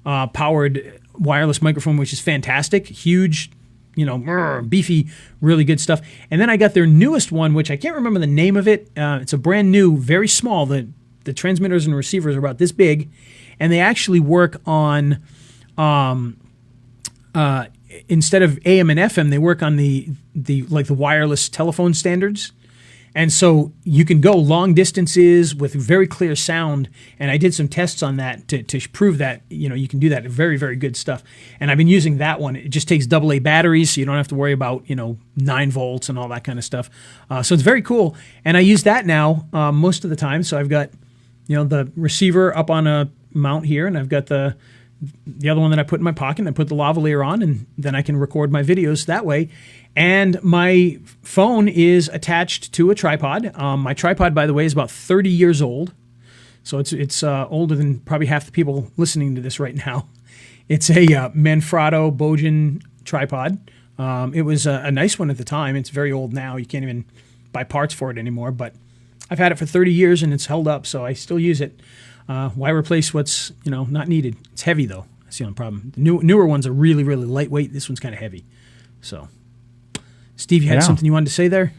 S1: powered wireless microphone, which is fantastic, huge, beefy, really good stuff. And then I got their newest one, which I can't remember the name of it. It's a brand new, very small. The transmitters and receivers are about this big, and they actually work on instead of AM and FM, they work on the wireless telephone standards. And so you can go long distances with very clear sound. And I did some tests on that to prove that, you can do that. Very, very good stuff. And I've been using that one. It just takes AA batteries, so you don't have to worry about, 9 volts and all that kind of stuff. So it's very cool. And I use that now most of the time. So I've got, the receiver up on a mount here, and I've got the other one that I put in my pocket, and I put the lavalier on, and then I can record my videos that way. And my phone is attached to a tripod. My tripod, by the way, is about 30 years old. So it's older than probably half the people listening to this right now. It's a Manfrotto Bojan tripod. It was a nice one at the time. It's very old now. You can't even buy parts for it anymore. But I've had it for 30 years, and it's held up, so I still use it. Why replace what's not needed? It's heavy, though. That's the only problem. The newer ones are really, really lightweight. This one's kind of heavy. So... Steve, you had something you wanted to say there?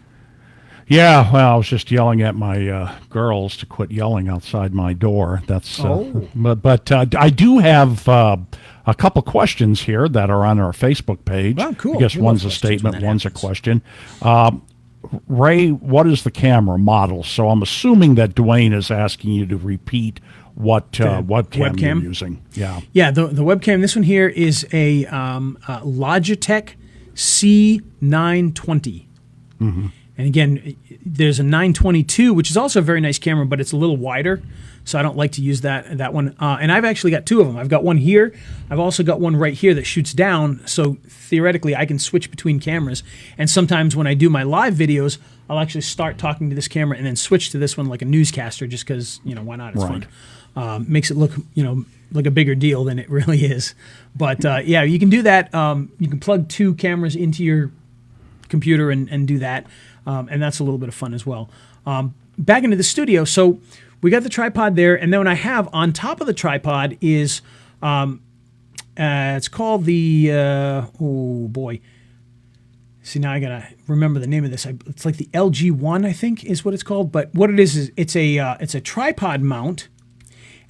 S2: Yeah, well, I was just yelling at my girls to quit yelling outside my door. That's but I do have a couple questions here that are on our Facebook page.
S1: Oh, cool.
S2: I guess one's a statement, one's a question. Ray, what is the camera model? So I'm assuming that Dwayne is asking you to repeat what webcam you're using. Yeah. Yeah,
S1: the webcam, this one here is a Logitech C920. Mm-hmm. And again, there's a 922, which is also a very nice camera, but it's a little wider, so I don't like to use that one. And I've actually got two of them. I've got one here. I've also got one right here that shoots down, so theoretically I can switch between cameras. And sometimes when I do my live videos, I'll actually start talking to this camera and then switch to this one like a newscaster, just because, why not? It's fun. Makes it look, like a bigger deal than it really is. But yeah, you can do that. You can plug two cameras into your computer and do that. And that's a little bit of fun as well. Back into the studio. So we got the tripod there. And then what I have on top of the tripod is, it's called the, oh boy. See, now I got to remember the name of this. It's like the LG1, I think is what it's called. But what it is it's a tripod mount.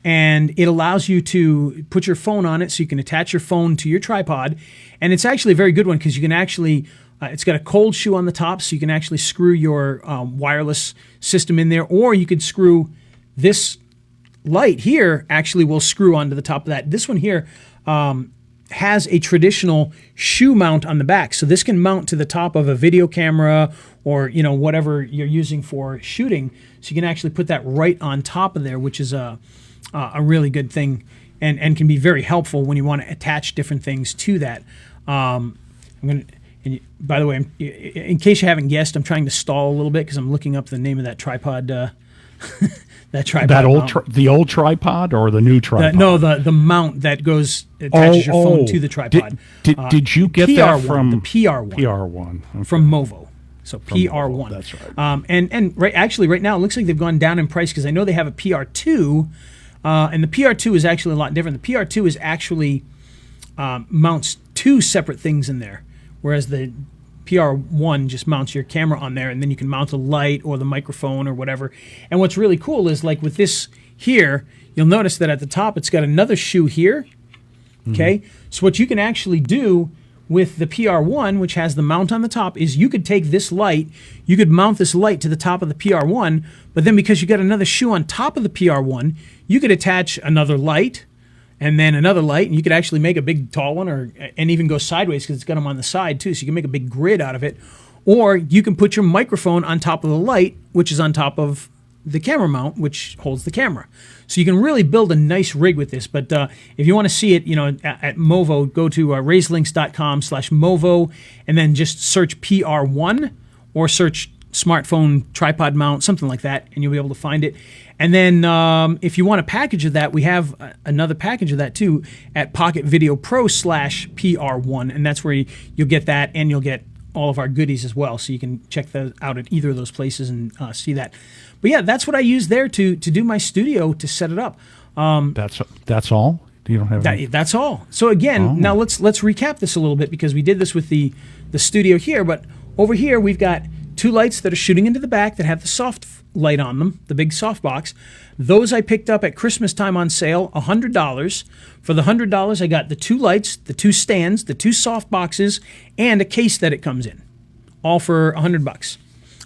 S1: And it allows you to put your phone on it, so you can attach your phone to your tripod. And it's actually a very good one because you can actually, it's got a cold shoe on the top, so you can actually screw your wireless system in there. Or you could screw this light here, actually will screw onto the top of that. This one here has a traditional shoe mount on the back. So this can mount to the top of a video camera or, whatever you're using for shooting. So you can actually put that right on top of there, which is a really good thing and can be very helpful when you want to attach different things to that. By the way, in case you haven't guessed, I'm trying to stall a little bit because I'm looking up the name of that tripod. That tripod.
S2: The old tripod or the new tripod?
S1: The mount that attaches your phone to the tripod.
S2: Did you get that from
S1: the PR1?
S2: PR1 okay.
S1: From Movo. So PR1. That's right. And right now it looks like they've gone down in price because I know they have a PR2. And the PR2 is actually a lot different. The PR2 is actually mounts two separate things in there, whereas the PR1 just mounts your camera on there, and then you can mount a light or the microphone or whatever. And what's really cool is, like with this here, you'll notice that at the top it's got another shoe here. Okay, so what you can actually do with the PR1, which has the mount on the top, is you could take this light, you could mount this light to the top of the PR1, but then because you got another shoe on top of the PR1, you could attach another light and then another light, and you could actually make a big tall one and even go sideways because it's got them on the side too, so you can make a big grid out of it. Or you can put your microphone on top of the light, which is on top of the camera mount, which holds the camera. So you can really build a nice rig with this. But if you want to see it, at Movo, go to raiselinks.com/Movo and then just search PR1 or search smartphone tripod mount, something like that, and you'll be able to find it. And then if you want a package of that, we have another package of that too at Pocket Video Pro /PR1, and that's where you'll get that, and you'll get all of our goodies as well. So you can check those out at either of those places and see that. But yeah, that's what I use there to do my studio, to set it up.
S2: That's all? You don't have
S1: that's all. So again, now let's recap this a little bit because we did this with the studio here, but over here we've got 2 lights that are shooting into the back that have the soft light on them, the big soft box. Those I picked up at Christmas time on sale, $100. For the $100, I got the 2 lights, the 2 stands, the 2 soft boxes, and a case that it comes in, all for $100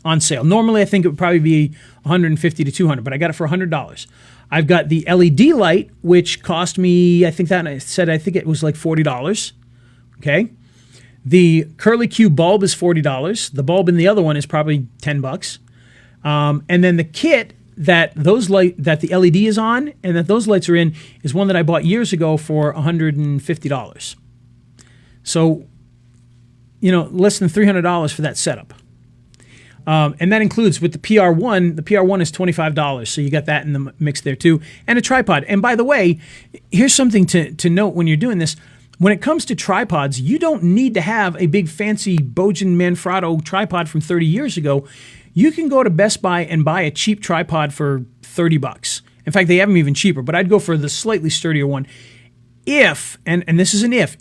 S1: on sale. Normally, I think it would probably be $150 to $200, but I got it for $100. I've got the LED light, which cost me, I think it was like $40. Okay. The curly Q bulb is $40. The bulb in the other one is probably $10. And then the kit that the LED is on and that those lights are in is one that I bought years ago for $150. So, less than $300 for that setup. And that includes with the PR1. The PR1 is $25, so you got that in the mix there too, and a tripod. And by the way, here's something to note when you're doing this. When it comes to tripods, you don't need to have a big fancy Bojan Manfrotto tripod from 30 years ago. You can go to Best Buy and buy a cheap tripod for $30. In fact, they have them even cheaper, but I'd go for the slightly sturdier one. If, and this is an if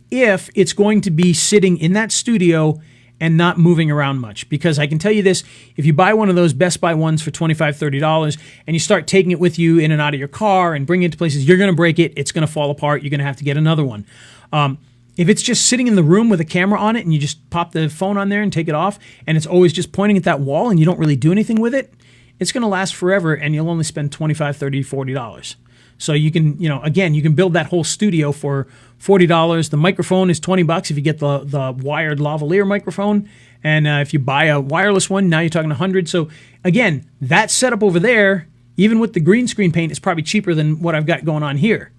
S1: it's going to be sitting in that studio and not moving around much. Because I can tell you this, if you buy one of those Best Buy ones for $25, $30, and you start taking it with you in and out of your car and bring it to places, you're going to break it, it's going to fall apart, you're going to have to get another one. If it's just sitting in the room with a camera on it and you just pop the phone on there and take it off, and it's always just pointing at that wall and you don't really do anything with it, it's going to last forever and you'll only spend $25, $30, $40. So you can, again, you can build that whole studio for $40. The microphone is $20 if you get the wired lavalier microphone. And if you buy a wireless one, now you're talking $100. So again, that setup over there, even with the green screen paint, is probably cheaper than what I've got going on here.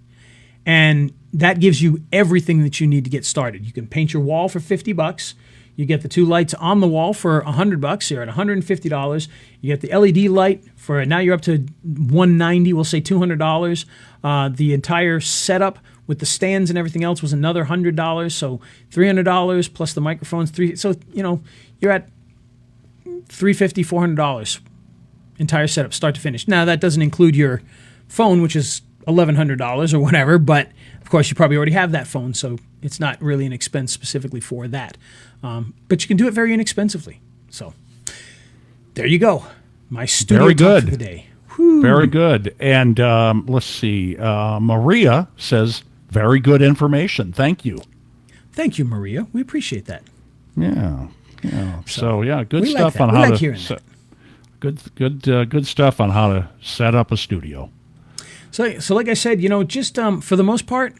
S1: And that gives you everything that you need to get started. You can paint your wall for $50. You get the 2 lights on the wall for $100. You're at $150. You get the LED light for, now you're up to $190. We'll say $200. The entire setup with the stands and everything else was another $100. So $300 plus the microphones. So you're at $350, $400 entire setup, start to finish. Now that doesn't include your phone, which is $1,100 or whatever, but of course you probably already have that phone, so it's not really an expense specifically for that. But you can do it very inexpensively. So there you go. My studio talk for the day. Whew.
S2: Very good. And let's see. Maria says, very good information. Thank you.
S1: Thank you, Maria. We appreciate that.
S2: Yeah. So yeah, good stuff on how to good stuff on how to set up a studio.
S1: So like I said, just for the most part.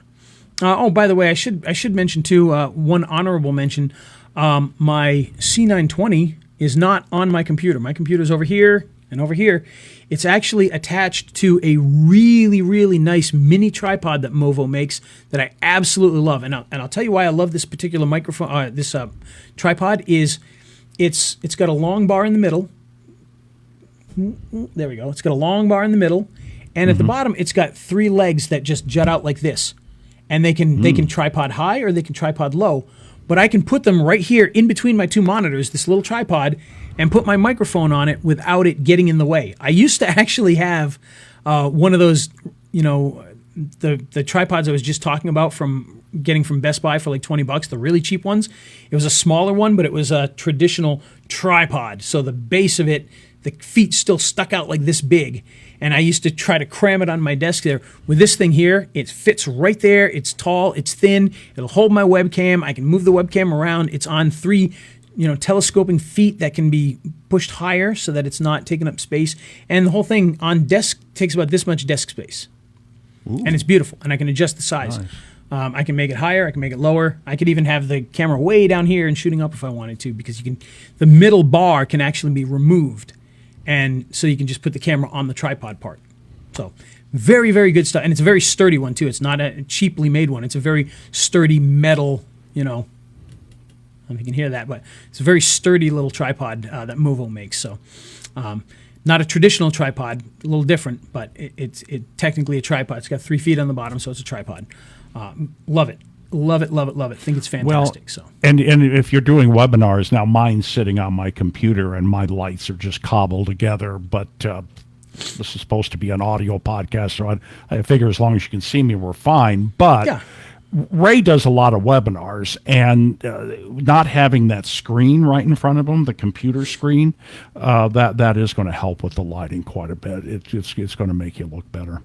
S1: By the way, I should mention too, one honorable mention. My C920 is not on my computer. My computer's over here and over here. It's actually attached to a really, really nice mini tripod that Movo makes that I absolutely love. And I'll tell you why I love this particular microphone. This tripod is it's got a long bar in the middle. There we go. It's got a long bar in the middle, and at the bottom, it's got 3 legs that just jut out like this. And they can tripod high or they can tripod low. But I can put them right here in between my 2 monitors, this little tripod, and put my microphone on it without it getting in the way. I used to actually have one of those, the tripods I was just talking about from getting from Best Buy for like $20, the really cheap ones. It was a smaller one, but it was a traditional tripod. So the base of it, the feet still stuck out like this big. And I used to try to cram it on my desk there. With this thing here, it fits right there. It's tall, it's thin. It'll hold my webcam. I can move the webcam around. It's on 3, telescoping feet that can be pushed higher so that it's not taking up space. And the whole thing on desk takes about this much desk space. Ooh. And it's beautiful. And I can adjust the size. Nice. I can make it higher. I can make it lower. I could even have the camera way down here and shooting up if I wanted to, because the middle bar can actually be removed. And so you can just put the camera on the tripod part. So very, very good stuff. And it's a very sturdy one, too. It's not a cheaply made one. It's a very sturdy metal, I don't know if you can hear that, but it's a very sturdy little tripod that Movo makes. So not a traditional tripod, a little different, but it's technically a tripod. It's got 3 feet on the bottom, so it's a tripod. Love it. Love it, love it, love it. Think it's fantastic.
S2: And if you're doing webinars, now mine's sitting on my computer and my lights are just cobbled together, but this is supposed to be an audio podcast, so I figure as long as you can see me, we're fine. But Ray does a lot of webinars, and not having that screen right in front of him, the computer screen, that is going to help with the lighting quite a bit. It's going to make you look better.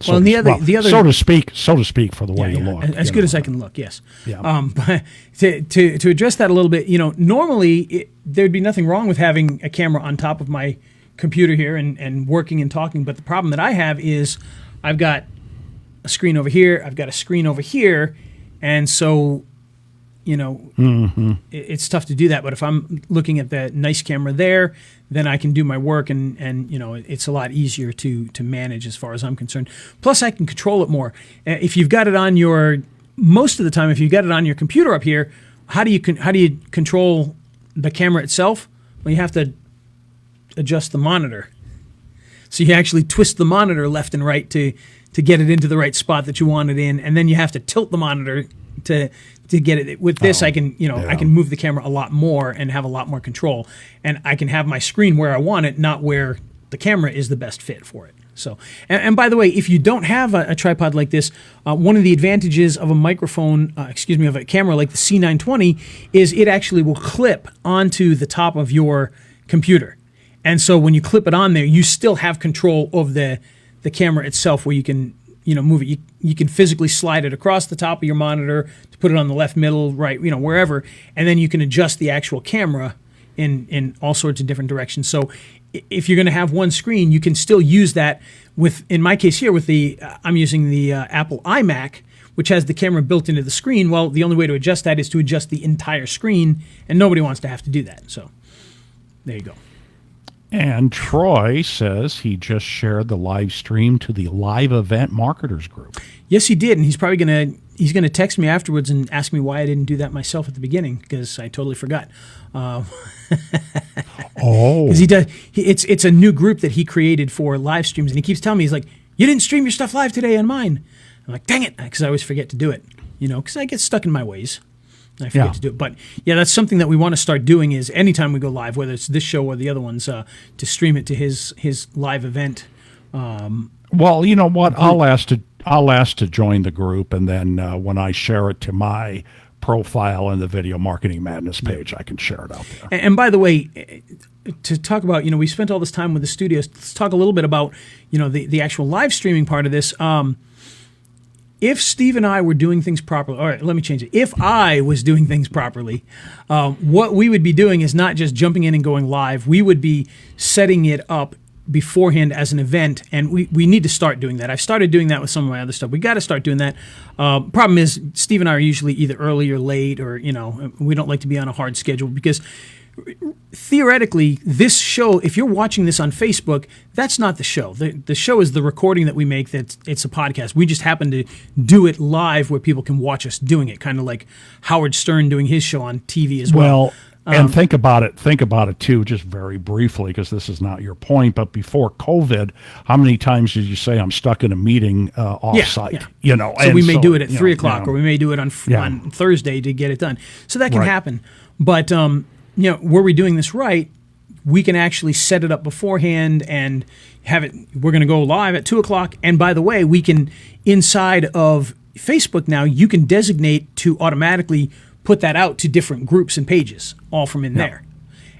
S1: Well, and the other,
S2: so to speak, for the way you look,
S1: as good as I can look, yes.
S2: Yeah.
S1: But to address that a little bit, normally there'd be nothing wrong with having a camera on top of my computer here and working and talking. But the problem that I have is I've got a screen over here, I've got a screen over here, and so it's tough to do that. But if I'm looking at the nice camera there, then I can do my work, and it's a lot easier to manage as far as I'm concerned. Plus, I can control it more. If you've got it on most of the time, if you've got it on your computer up here, how do you control the camera itself? Well, you have to adjust the monitor. So you actually twist the monitor left and right to get it into the right spot that you want it in, and then you have to tilt the monitor to get it. With this, I can move the camera a lot more and have a lot more control, and I can have my screen where I want it, not where the camera is the best fit for it. So, and by the way, if you don't have a tripod like this, one of the advantages of of a camera like the C920 is it actually will clip onto the top of your computer. And so when you clip it on there, you still have control of the camera itself, where you can move it. You can physically slide it across the top of your monitor to put it on the left, middle, right, wherever, and then you can adjust the actual camera in all sorts of different directions. So if you're going to have one screen, you can still use that in my case here with I'm using the Apple iMac, which has the camera built into the screen. Well, the only way to adjust that is to adjust the entire screen, and nobody wants to have to do that. So there you go.
S2: And Troy says he just shared the live stream to the live event marketers group.
S1: Yes, he did, and he's probably gonna text me afterwards and ask me why I didn't do that myself at the beginning, because I totally forgot.
S2: Oh,
S1: because he does. It's a new group that he created for live streams, and he keeps telling me, he's like, "You didn't stream your stuff live today on mine." I'm like, "Dang it," because I always forget to do it. Because I get stuck in my ways. I forget to do it. But yeah, that's something that we want to start doing, is anytime we go live, whether it's this show or the other ones, to stream it to his live event.
S2: Well, you know what? I'll ask to join the group, and then when I share it to my profile in the Video Marketing Madness page, I can share it out there.
S1: And by the way, to talk about, we spent all this time with the studios. Let's talk a little bit about, the actual live streaming part of this. If Steve and I were doing things properly, all right, let me change it. If I was doing things properly, what we would be doing is not just jumping in and going live. We would be setting it up beforehand as an event, and we need to start doing that. I've started doing that with some of my other stuff. We got to start doing that. Problem is, Steve and I are usually either early or late, or, we don't like to be on a hard schedule, because theoretically, this show, if you're watching this on Facebook, that's not the show. The show is the recording that we make. It's a podcast. We just happen to do it live where people can watch us doing it, kind of like Howard Stern doing his show on TV as well.
S2: And think about it too, just very briefly, because this is not your point, but before COVID, how many times did you say I'm stuck in a meeting off-site?
S1: So we may do it at 3 o'clock, or we may do it on Thursday to get it done. So that can happen. But were we doing this right, we can actually set it up beforehand and have it. We're going to go live at 2 o'clock. And by the way, we can, inside of Facebook now, you can designate to automatically put that out to different groups and pages, all from in there.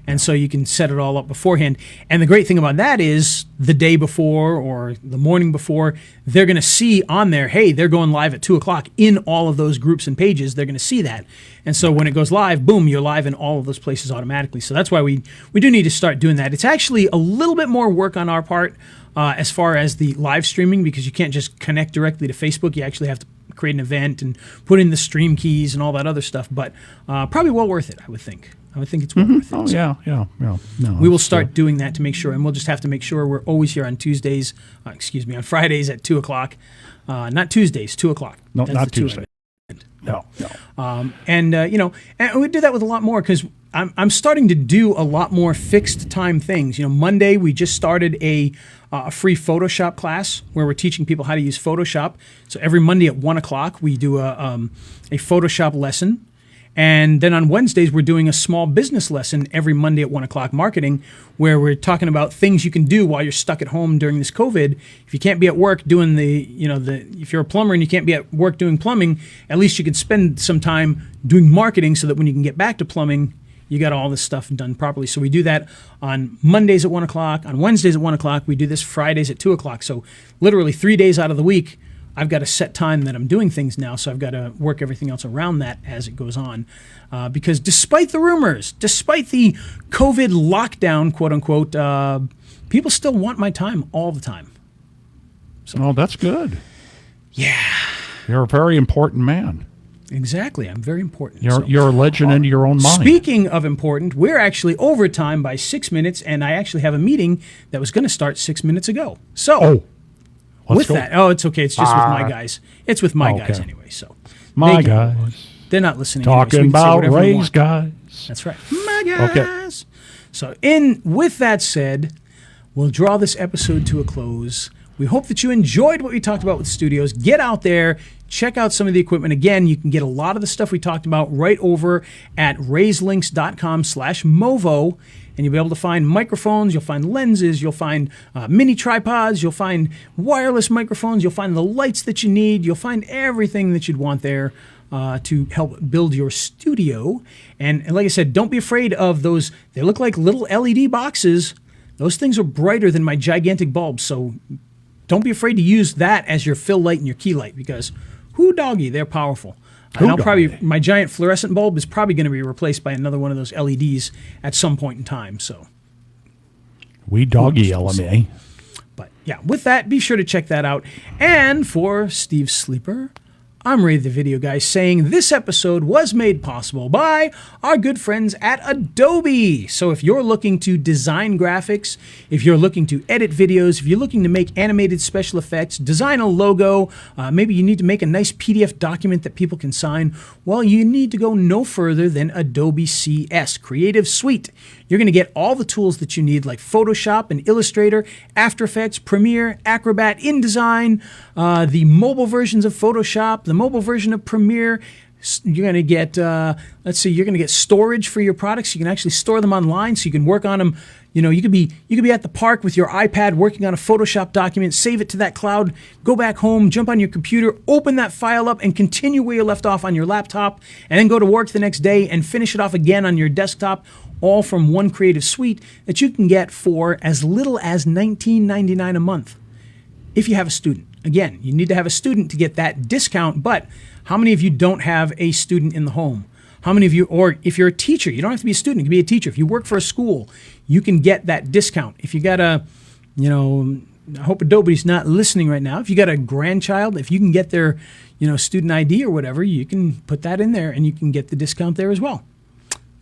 S1: And so you can set it all up beforehand. And the great thing about that is the day before or the morning before, they're going to see on there, hey, they're going live at 2 o'clock in all of those groups and pages. They're going to see that. And so when it goes live, boom, you're live in all of those places automatically. So that's why we do need to start doing that. It's actually a little bit more work on our part as far as the live streaming, because you can't just connect directly to Facebook. You actually have to create an event and put in the stream keys and all that other stuff. But probably well worth it, I would think. I would think it's well worth it.
S2: Oh, yeah. No,
S1: we will start doing that to make sure, and we'll just have to make sure we're always here on Tuesdays, on Fridays at 2 o'clock. Not Tuesdays, 2 o'clock.
S2: No, not Tuesday. No.
S1: And we do that with a lot more, because I'm starting to do a lot more fixed time things. Monday we just started a free Photoshop class where we're teaching people how to use Photoshop. So every Monday at 1 o'clock we do a Photoshop lesson. And then on Wednesdays, we're doing a small business lesson every Monday at 1 o'clock marketing, where we're talking about things you can do while you're stuck at home during this COVID. If you can't be at work doing if you're a plumber and you can't be at work doing plumbing, at least you could spend some time doing marketing so that when you can get back to plumbing, you got all this stuff done properly. So we do that on Mondays at 1 o'clock, on Wednesdays at 1 o'clock. We do this Fridays at 2 o'clock. So literally 3 days out of the week, I've got a set time that I'm doing things now, so I've got to work everything else around that as it goes on. Because despite the rumors, despite the COVID lockdown, quote unquote, people still want my time all the time.
S2: So, oh, that's good.
S1: Yeah.
S2: You're a very important man.
S1: Exactly. I'm very important.
S2: You're a legend in your own mind.
S1: Speaking of important, we're actually over time by 6 minutes, and I actually have a meeting that was going to start 6 minutes ago. So... It's okay. It's just with my guys. It's with my guys anyway. So
S2: my guys,
S1: they're not listening.
S2: Talking
S1: anyway, so
S2: about Ray's guys.
S1: That's right, my guys. Okay. So with that said, we'll draw this episode to a close. We hope that you enjoyed what we talked about with studios. Get out there, check out some of the equipment. Again, you can get a lot of the stuff we talked about right over at raislinks.com/Movo. And you'll be able to find microphones, you'll find lenses, you'll find mini tripods, you'll find wireless microphones, you'll find the lights that you need, you'll find everything that you'd want there to help build your studio. And like I said, don't be afraid of those. They look like little LED boxes. Those things are brighter than my gigantic bulbs, so don't be afraid to use that as your fill light and your key light, because whoo doggy, they're powerful. And my giant fluorescent bulb is probably going to be replaced by another one of those LEDs at some point in time. So,
S2: we doggy LMA.
S1: But yeah, with that, be sure to check that out. And for Steve Sleeper, I'm Ray the Video Guy saying this episode was made possible by our good friends at Adobe. So if you're looking to design graphics, if you're looking to edit videos, if you're looking to make animated special effects, design a logo, maybe you need to make a nice PDF document that people can sign, well, you need to go no further than Adobe CS, Creative Suite. You're going to get all the tools that you need, like Photoshop and Illustrator, After Effects, Premiere, Acrobat, InDesign, the mobile versions of Photoshop, the mobile version of Premiere. You're going to get, you're going to get storage for your products. You can actually store them online, so you can work on them. You know, you could be at the park with your iPad working on a Photoshop document, save it to that cloud, go back home, jump on your computer, open that file up, and continue where you left off on your laptop, and then go to work the next day and finish it off again on your desktop, all from one Creative Suite that you can get for as little as $19.99 a month if you have a student. Again, you need to have a student to get that discount, but how many of you don't have a student in the home? How many of you, or if you're a teacher, you don't have to be a student, you can be a teacher. If you work for a school, you can get that discount. If you got I hope Adobe's not listening right now. If you got a grandchild, if you can get their, student ID or whatever, you can put that in there and you can get the discount there as well.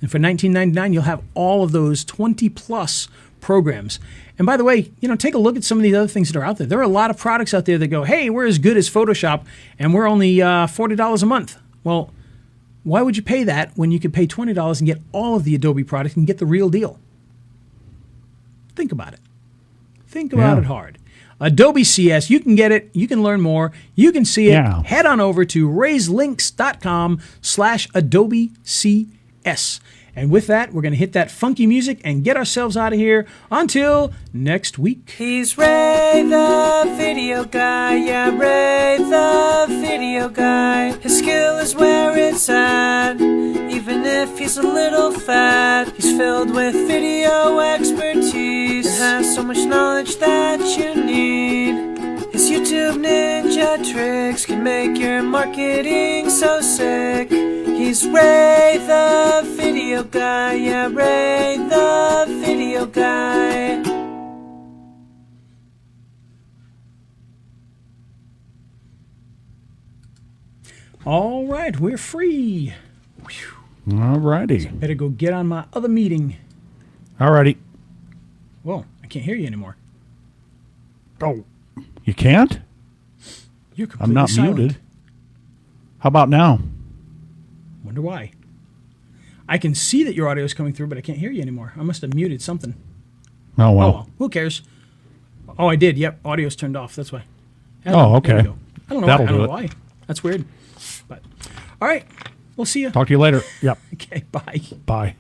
S1: And for $19.99, you'll have all of those 20-plus programs. And by the way, take a look at some of these other things that are out there. There are a lot of products out there that go, hey, we're as good as Photoshop, and we're only $40 a month. Well, why would you pay that when you could pay $20 and get all of the Adobe products and get the real deal? Think about it. Think about it hard. Adobe CS, you can get it. You can learn more. You can see it.
S2: Yeah.
S1: Head on over to raiselinks.com/Adobe CS. And with that, we're going to hit that funky music and get ourselves out of here until next week.
S3: He's Ray the Video Guy, yeah, Ray the Video Guy. His skill is where it's at, even if he's a little fat. He's filled with video expertise and has so much knowledge that you need. His YouTube ninja tricks can make your marketing so sick. He's Ray the Video Guy, yeah, Ray the Video Guy.
S1: All right, we're free.
S2: All righty.
S1: Better go get on my other meeting.
S2: All righty.
S1: Whoa, I can't hear you anymore.
S2: Oh, you can't?
S1: You're completely
S2: I'm not
S1: silent.
S2: muted. How about now?
S1: Wonder why. I can see that your audio is coming through, but I can't hear you anymore. I must have muted something.
S2: Oh, well.
S1: Oh, well. Who cares? Oh, I did. Yep, audio's turned off. That's why.
S2: Oh, okay.
S1: There we go. I don't know
S2: That'll
S1: why. I don't
S2: do
S1: know
S2: it.
S1: why. That's weird. But all right. We'll see you.
S2: Talk to you later. Yep.
S1: Okay, bye.
S2: Bye.